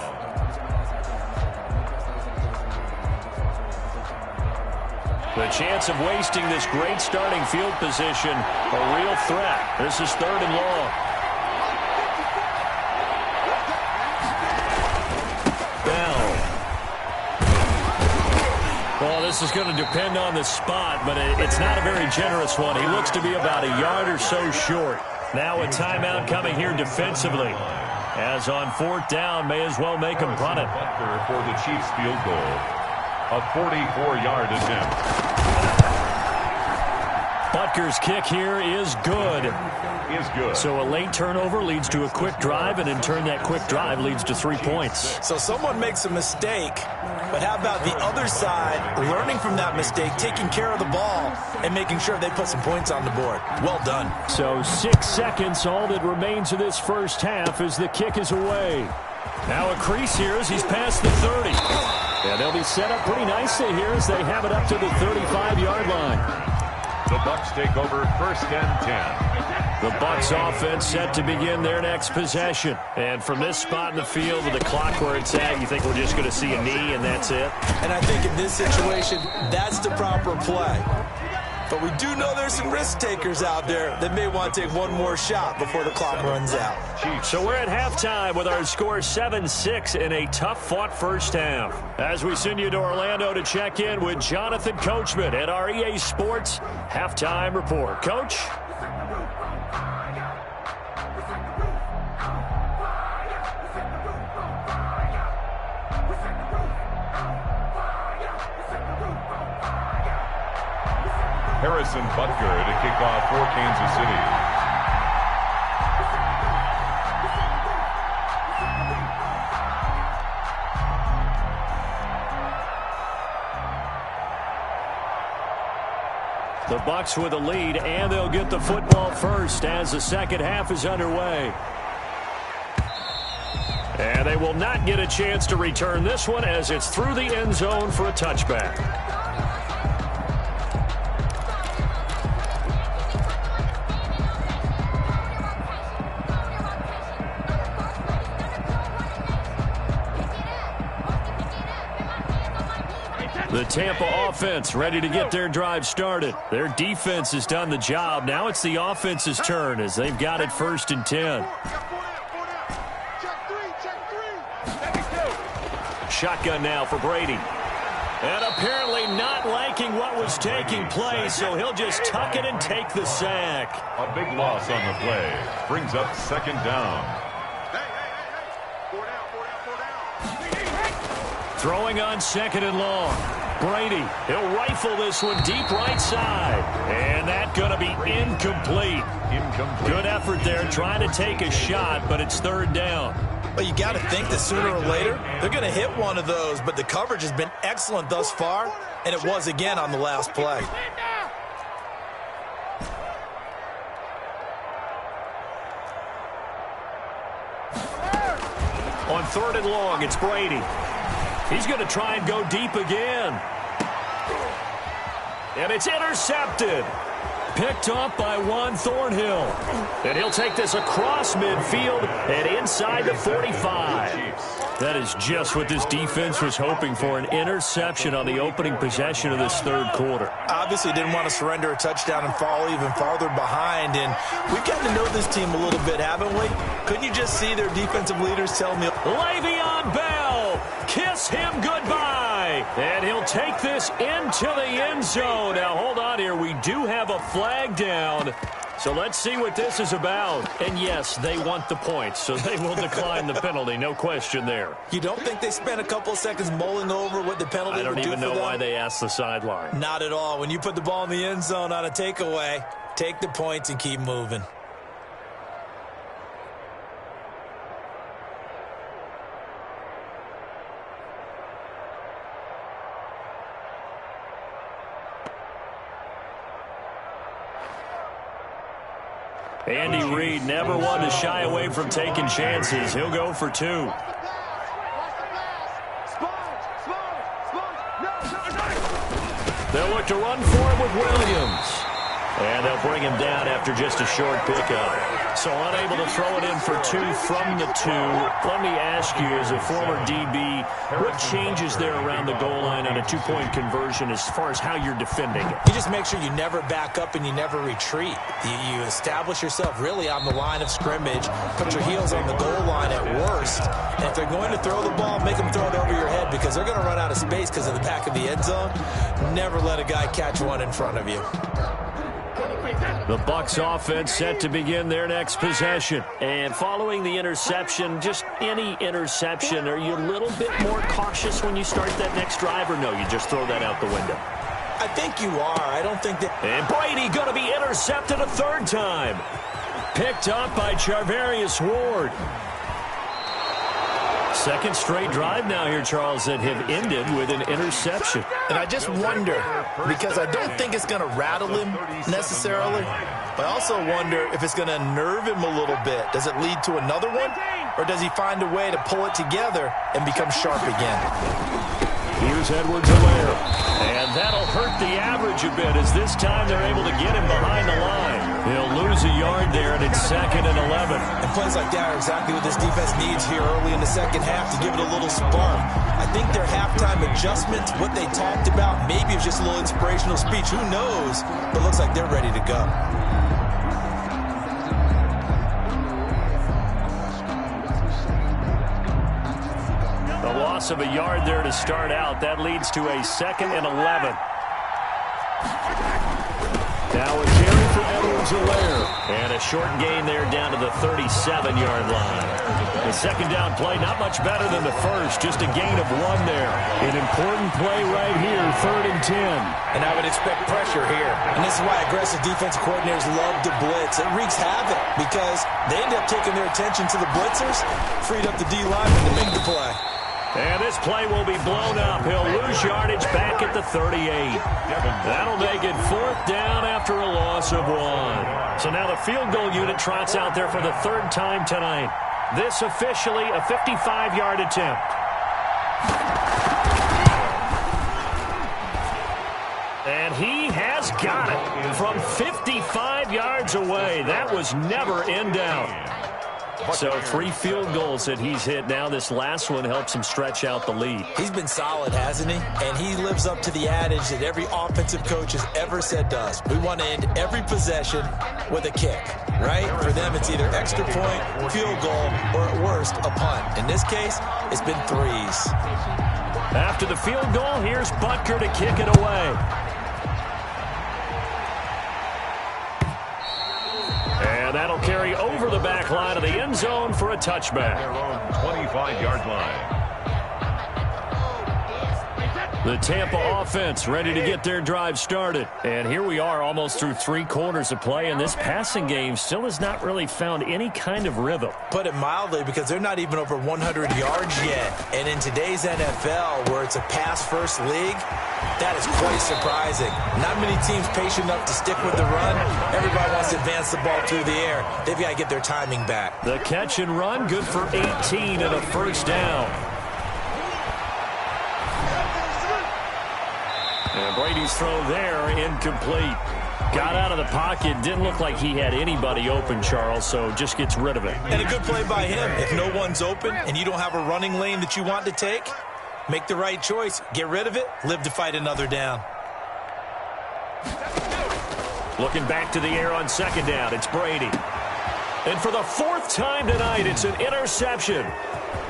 The chance of wasting this great starting field position, a real threat. This is 3rd and long. Well, this is going to depend on the spot, but it's not a very generous one. He looks to be about a yard or so short. Now a timeout coming here defensively. As on 4th down, may as well make him punt it. For the Chiefs field goal, a 44-yard attempt. Butker's kick here is good. So a late turnover leads to a quick drive, and in turn that quick drive leads to 3 points. So someone makes a mistake, but how about the other side learning from that mistake, taking care of the ball, and making sure they put some points on the board? Well done. So 6 seconds, all that remains of this first half as the kick is away. Now a crease here as he's past the 30. And they'll be set up pretty nicely here as they have it up to the 35-yard line. The Bucs take over 1st and 10. The Bucs offense set to begin their next possession. And from this spot in the field with the clock where it's at, you think we're just going to see a knee and that's it? And I think in this situation, that's the proper play. But we do know there's some risk takers out there that may want to take one more shot before the clock runs out. So we're at halftime with our score 7-6 in a tough-fought first half. As we send you to Orlando to check in with Jonathan Coachman at our EA Sports Halftime Report. Coach? Harrison Butker to kick off for Kansas City. The Bucs with a lead, and they'll get the football first as the second half is underway. And they will not get a chance to return this one as it's through the end zone for a touchback. The Tampa offense ready to get their drive started. Their defense has done the job. Now it's the offense's turn as they've got it 1st and 10. Shotgun now for Brady. And apparently not liking what was taking place, so he'll just tuck it and take the sack. A big loss on the play. Brings up 2nd down. Throwing on 2nd and long. Brady, he'll rifle this one deep right side. And that's going to be incomplete. Good effort there trying to take a shot, but it's 3rd down. Well, you got to think that sooner or later they're going to hit one of those, but the coverage has been excellent thus far, and it was again on the last play. On 3rd and long, it's Brady. He's going to try and go deep again. And it's intercepted. Picked off by Juan Thornhill. And he'll take this across midfield and inside the 45. That is just what this defense was hoping for, an interception on the opening possession of this 3rd quarter. Obviously didn't want to surrender a touchdown and fall even farther behind. And we've gotten to know this team a little bit, haven't we? Couldn't you just see their defensive leaders tell me, Le'Veon Bell, kiss him goodbye. And he'll take this into the end zone. Now, hold on here. We do have a flag down. So let's see what this is about. And yes, they want the points, so they will decline the penalty. No question there. You don't think they spent a couple of seconds mulling over what the penalty would do for them? I don't even know why they asked the sideline. Not at all. When you put the ball in the end zone on a takeaway, take the points and keep moving. Andy Reid never one to shy away from taking chances. He'll go for 2. to run for it with Williams. And they'll bring him down after just a short pickup. So unable to throw it in for 2 from the 2. Let me ask you, as a former DB, what changes there around the goal line on a 2-point conversion as far as how you're defending it? You just make sure you never back up and you never retreat. You establish yourself really on the line of scrimmage, put your heels on the goal line at worst, and if they're going to throw the ball, make them throw it over your head because they're going to run out of space because of the back of the end zone. Never let a guy catch one in front of you. The Bucs offense set to begin their next possession. And following the interception, just any interception, are you a little bit more cautious when you start that next drive, or no, you just throw that out the window? I think you are. I don't think that... And Brady going to be intercepted a third time. Picked up by Charvarius Ward. Second straight drive now here, Charles, that have ended with an interception. And I just wonder, because I don't think it's going to rattle him necessarily, but I also wonder if it's going to nerve him a little bit. Does it lead to another one, or does he find a way to pull it together and become sharp again? Here's Edwards-Helaire. And that'll hurt the average a bit as this time they're able to get him behind the line. He'll lose a yard there, and it's 2nd and 11. And plays like that are exactly what this defense needs here early in the second half to give it a little spark. I think their halftime adjustments, what they talked about, maybe it was just a little inspirational speech. Who knows? But it looks like they're ready to go. A loss of a yard there to start out. That leads to a 2nd and 11. Now a carry for Edwards-Helaire. And a short gain there down to the 37-yard line. The second down play, not much better than the first. Just a gain of 1 there. An important play right here, 3rd and 10. And I would expect pressure here. And this is why aggressive defensive coordinators love to blitz. It wreaks havoc because they end up taking their attention to the blitzers, freed up the D-lineman to make the play. And this play will be blown up. He'll lose yardage back at the 38. That'll make it 4th down after a loss of 1. So now the field goal unit trots out there for the 3rd time tonight. This officially a 55-yard attempt. And he has got it from 55 yards away. That was never in doubt. So 3 field goals that he's hit now. This last one helps him stretch out the lead. He's been solid, hasn't he? And he lives up to the adage that every offensive coach has ever said to us. We want to end every possession with a kick, right? For them, it's either extra point, field goal, or at worst, a punt. In this case, it's been 3s. After the field goal, here's Butker to kick it away. And that'll carry over the back line of the end zone for a touchback. Their own 25-yard line. The Tampa offense ready to get their drive started. And here we are almost through 3 quarters of play, and this passing game still has not really found any kind of rhythm. Put it mildly, because they're not even over 100 yards yet. And in today's NFL, where it's a pass-first league, that is quite surprising. Not many teams patient enough to stick with the run. Everybody wants to advance the ball through the air. They've got to get their timing back. The catch and run, good for 18 and a 1st down. And Brady's throw there, incomplete. Got out of the pocket, didn't look like he had anybody open, Charles, so just gets rid of it. And a good play by him. If no one's open and you don't have a running lane that you want to take, make the right choice. Get rid of it. Live to fight another down. Looking back to the air on 2nd down, it's Brady. And for the 4th time tonight, it's an interception.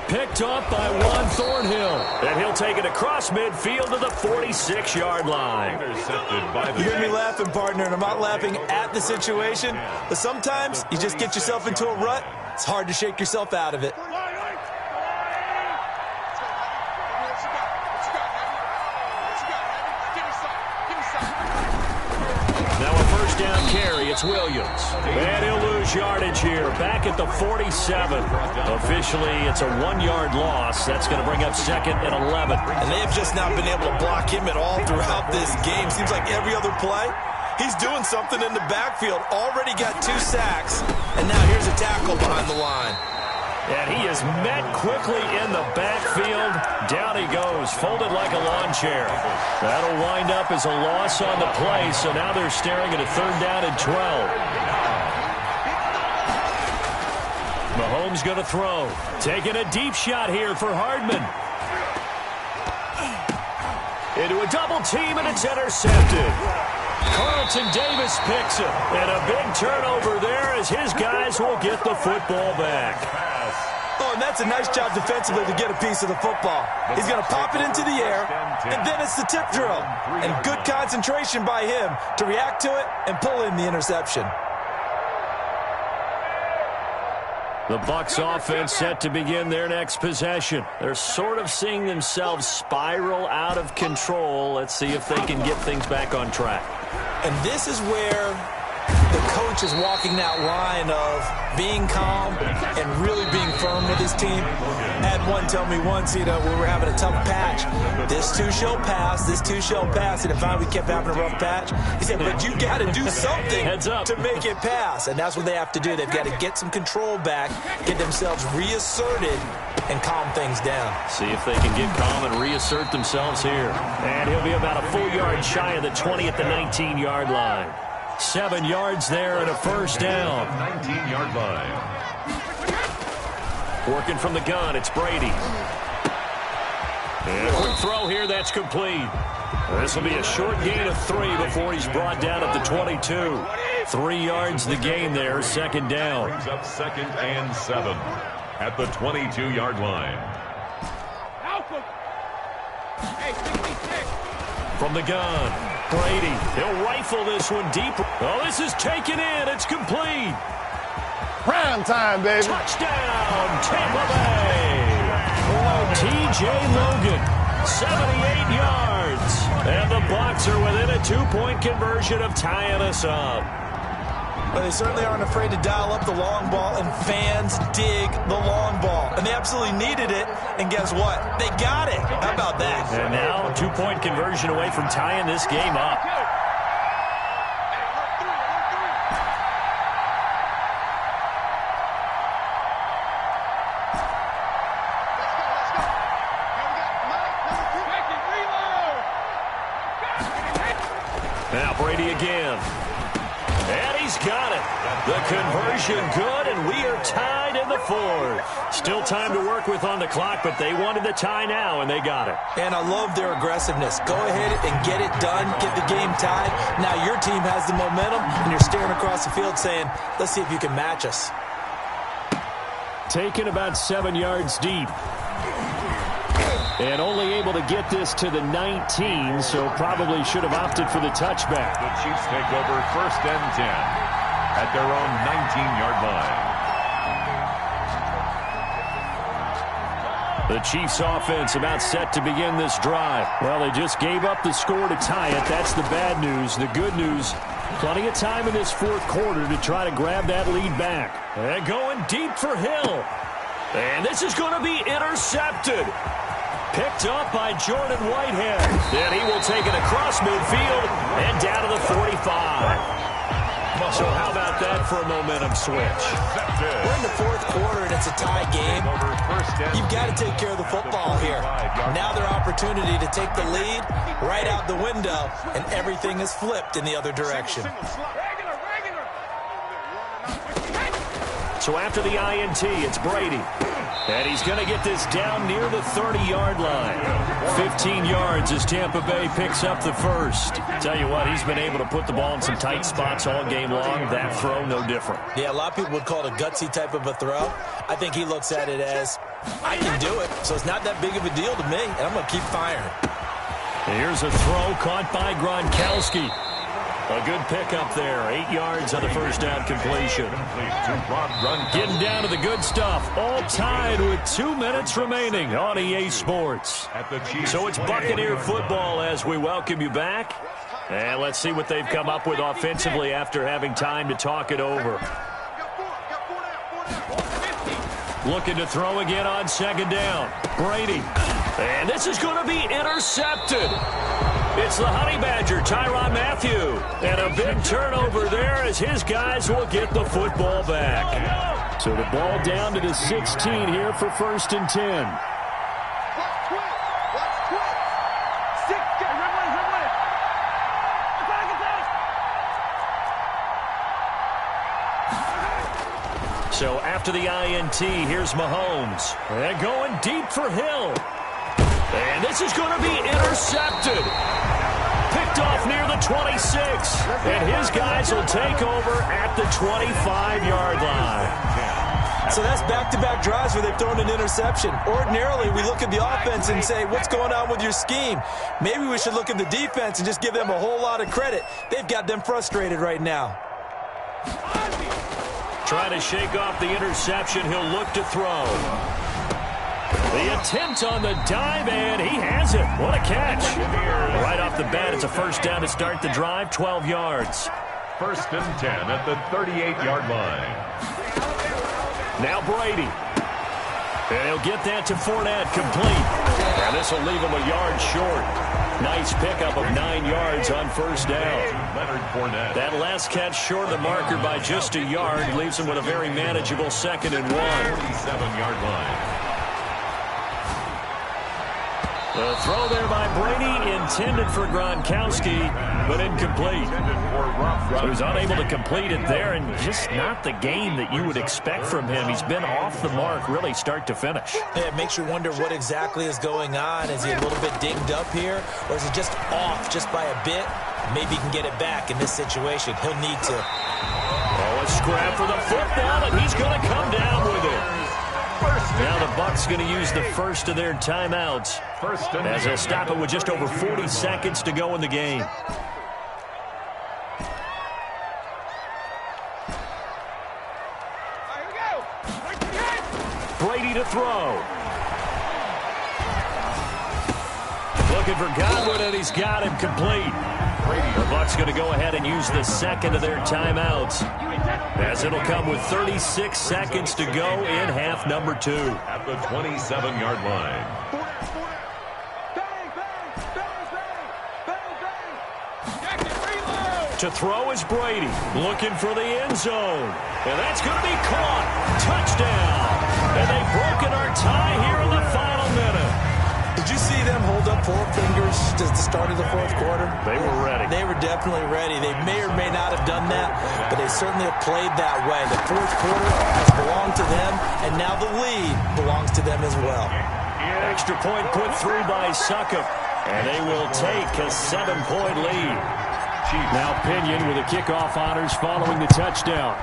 Picked up by Juan Thornhill. And he'll take it across midfield to the 46-yard line. Intercepted by the... You hear me laughing, partner, and I'm not laughing at the situation, but sometimes you just get yourself into a rut. It's hard to shake yourself out of it. Now a 1st down carry. It's Williams. And he'll lose yardage here. Back at the 47. Officially, it's a 1-yard loss. That's going to bring up 2nd and 11. And they have just not been able to block him at all throughout this game. Seems like every other play, he's doing something in the backfield. Already got 2 sacks. And now here's a tackle behind the line. And he is met quickly in the backfield. Down he goes, folded like a lawn chair. That'll wind up as a loss on the play, so now they're staring at a 3rd down and 12. Mahomes going to throw. Taking a deep shot here for Hardman. Into a double team, and it's intercepted. Carlton Davis picks it. And a big turnover there as his guys will get the football back. Oh, and that's a nice job defensively to get a piece of the football. He's going to pop it into the air, and then it's the tip drill. And good concentration by him to react to it and pull in the interception. The Bucs offense set to begin their next possession. They're sort of seeing themselves spiral out of control. Let's see if they can get things back on track. And this is where the coach is walking that line of being calm and really being firm with his team. I had one tell me once, we were having a tough patch. This too shall pass, this too shall pass. And finally we kept having a rough patch. He said, but you got to do something to make it pass. And that's what they have to do. They've got to get some control back, get themselves reasserted, and calm things down. See if they can get calm and reassert themselves here. And he'll be about a full yard shy of the 20 at the 19-yard line. 7 yards there and a 1st down. 19-yard line. Working from the gun, it's Brady. And a quick throw here, that's complete. This will be a short gain of 3 before he's brought down at the 22. 3 yards the gain there, 2nd down. Brings up 2nd and 7 at the 22-yard line. From the gun, Brady. He'll rifle this one deep. Oh, this is taken in. It's complete. Prime time, baby. Touchdown, Tampa Bay. T.J. Logan, 78 yards. And the Bucs are within a 2-point conversion of tying us up. But they certainly aren't afraid to dial up the long ball, and fans dig the long ball. And they absolutely needed it, and guess what? They got it. How about that? And now 2-point conversion away from tying this game up. Now Brady again. And he's got it. The conversion good, and we are tied in the 4th. Still time to work with on the clock, but they wanted the tie now, and they got it. And I love their aggressiveness. Go ahead and get it done, get the game tied. Now your team has the momentum, and you're staring across the field saying, let's see if you can match us. Taken about 7 yards deep. And only able to get this to the 19, so probably should have opted for the touchback. The Chiefs take over 1st and 10 at their own 19-yard line. The Chiefs offense about set to begin this drive. Well, they just gave up the score to tie it. That's the bad news. The good news, plenty of time in this 4th quarter to try to grab that lead back. And going deep for Hill. And this is going to be intercepted. Picked up by Jordan Whitehead. Then he will take it across midfield and down to the 45. So how about that for a momentum switch? We're in the 4th quarter and it's a tie game. You've got to take care of the football here. Now their opportunity to take the lead right out the window, and everything is flipped in the other direction. So after the INT, it's Brady. And he's going to get this down near the 30-yard line. 15 yards as Tampa Bay picks up the 1st. Tell you what, he's been able to put the ball in some tight spots all game long. That throw, no different. Yeah, a lot of people would call it a gutsy type of a throw. I think he looks at it as, I can do it, so it's not that big of a deal to me, and I'm going to keep firing. Here's a throw caught by Gronkowski. A good pickup there. 8 yards on the 1st down completion. Getting down to the good stuff. All tied with 2 minutes remaining on EA Sports. So it's Buccaneer football as we welcome you back. And let's see what they've come up with offensively after having time to talk it over. Looking to throw again on 2nd down. Brady. And this is going to be intercepted. It's the Honey Badger, Tyrann Mathieu. And a big turnover there as his guys will get the football back. So the ball down to the 16 here for 1st and 10. So after the INT, here's Mahomes. And going deep for Hill. And this is going to be intercepted. Picked off near the 26. And his guys will take over at the 25-yard line. So that's back-to-back drives where they've thrown an interception. Ordinarily, we look at the offense and say, what's going on with your scheme? Maybe we should look at the defense and just give them a whole lot of credit. They've got them frustrated right now. Trying to shake off the interception. He'll look to throw. The attempt on the dive, and he has it. What a catch. Right off the bat, it's a 1st down to start the drive, 12 yards. 1st and 10 at the 38-yard line. Now Brady. And he'll get that to Fournette, complete. And this will leave him a yard short. Nice pickup of 9 yards on 1st down. That last catch short of the marker by just a yard leaves him with a very manageable 2nd and 1. 47-yard line. The throw there by Brady intended for Gronkowski, but incomplete. So he was unable to complete it there, and just not the game that you would expect from him. He's been off the mark really start to finish. Yeah, it makes you wonder what exactly is going on. Is he a little bit dinged up here, or is he just off just by a bit? Maybe he can get it back in this situation. He'll need to. Oh, a scrap for the football, and he's going to come down with it. Now the Bucs going to use the first of their timeouts as they'll stop it with just over 40 seconds to go in the game. Brady to throw. Looking for Godwin, and he's got him complete. The Bucs going to go ahead and use the 2nd of their timeouts, as it'll come with 36 seconds to go in half number 2. At the 27-yard line. To throw is Brady, looking for the end zone. And that's going to be caught. Touchdown. And they've broken our tie here in the final minute. Did you see them hold up 4 fingers at the start of the 4th quarter? They were ready. They were definitely ready. They may or may not have done that, but they certainly have played that way. The 4th quarter has belonged to them, and now the lead belongs to them as well. Extra point put through by Succop, and they will take a 7-point lead. Now Pinion with the kickoff honors following the touchdown.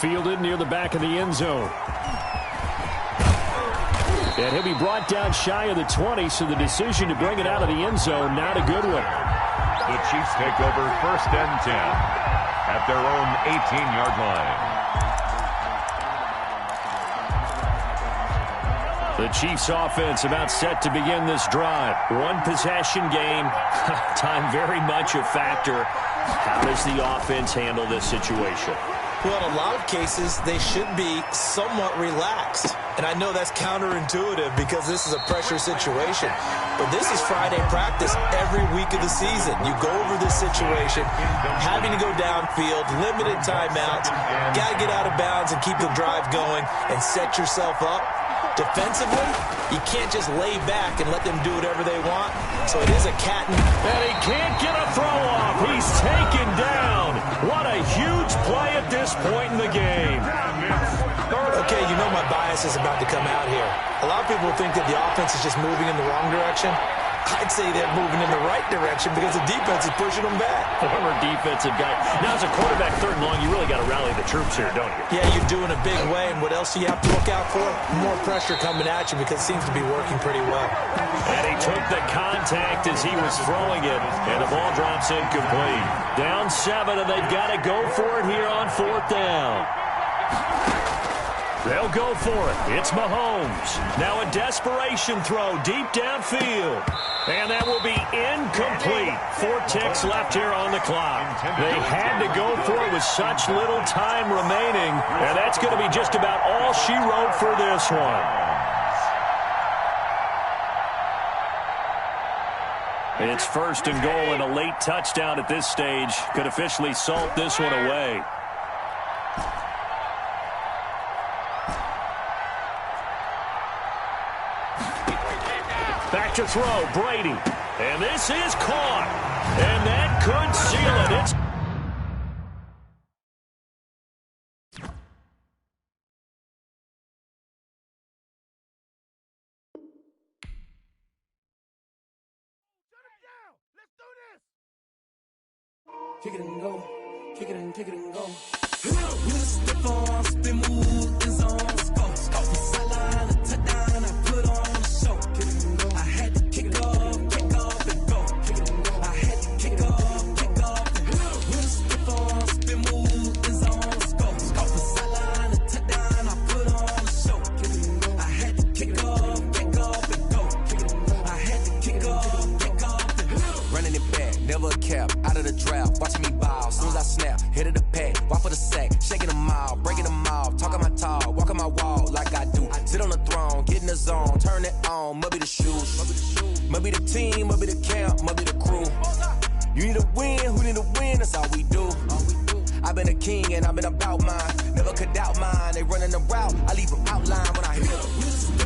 Fielded near the back of the end zone. And he'll be brought down shy of the 20, so the decision to bring it out of the end zone, not a good one. The Chiefs take over 1st and 10 at their own 18-yard line. The Chiefs offense about set to begin this drive. 1 possession game. Time very much a factor. How does the offense handle this situation? Well, in a lot of cases, they should be somewhat relaxed. And I know that's counterintuitive because this is a pressure situation. But this is Friday practice every week of the season. You go over this situation, having to go downfield, limited timeouts, got to get out of bounds and keep the drive going and set yourself up. Defensively, you can't just lay back and let them do whatever they want. So it is a cat and he can't get a throw off. He's taken down. What a huge play at this point in the game. Okay, you know my bias is about to come out here. A lot of people think that the offense is just moving in the wrong direction. I'd say they're moving in the right direction because the defense is pushing them back. Former defensive guy. Now, as a quarterback, 3rd and long, you really got to rally the troops here, don't you? Yeah, you're doing a big way, and what else do you have to look out for? More pressure coming at you because it seems to be working pretty well. And he took the contact as he was throwing it, and the ball drops incomplete. Down 7, and they've got to go for it here on 4th down. They'll go for it. It's Mahomes. Now a desperation throw deep downfield. And that will be incomplete. 4 ticks left here on the clock. They had to go for it with such little time remaining. And that's going to be just about all she wrote for this one. It's 1st and goal, and a late touchdown at this stage could officially salt this one away. Back to throw, Brady. And this is caught. And that could seal it. It's kick it and go, kick it and go. With a step on, spin move, is on, go. Off the sideline, a touchdown, I put on a show. Kick it and go. I had to kick off and go. Kick it and go. I had to kick off and go. With a step on, spin move, is on, go. Off the sideline, a touchdown, I put on a show. Kick it and go. I had to kick off and go. Kick it and go. I had to kick off and go. Running it back, never a cap, out of the draft, watching me ball. Soon as I snap, hit of the pack, walk for the sack, shaking them all, breaking them off, talking my talk, walking my wall like I do. Sit on the throne, get in the zone, turn it on, must be the shoes, must be the team, must be the camp, must be the crew. You need a win, who need a win, that's all we do. I've been a king and I've been about mine, never could doubt mine. They running the route, I leave them outline when I hit them.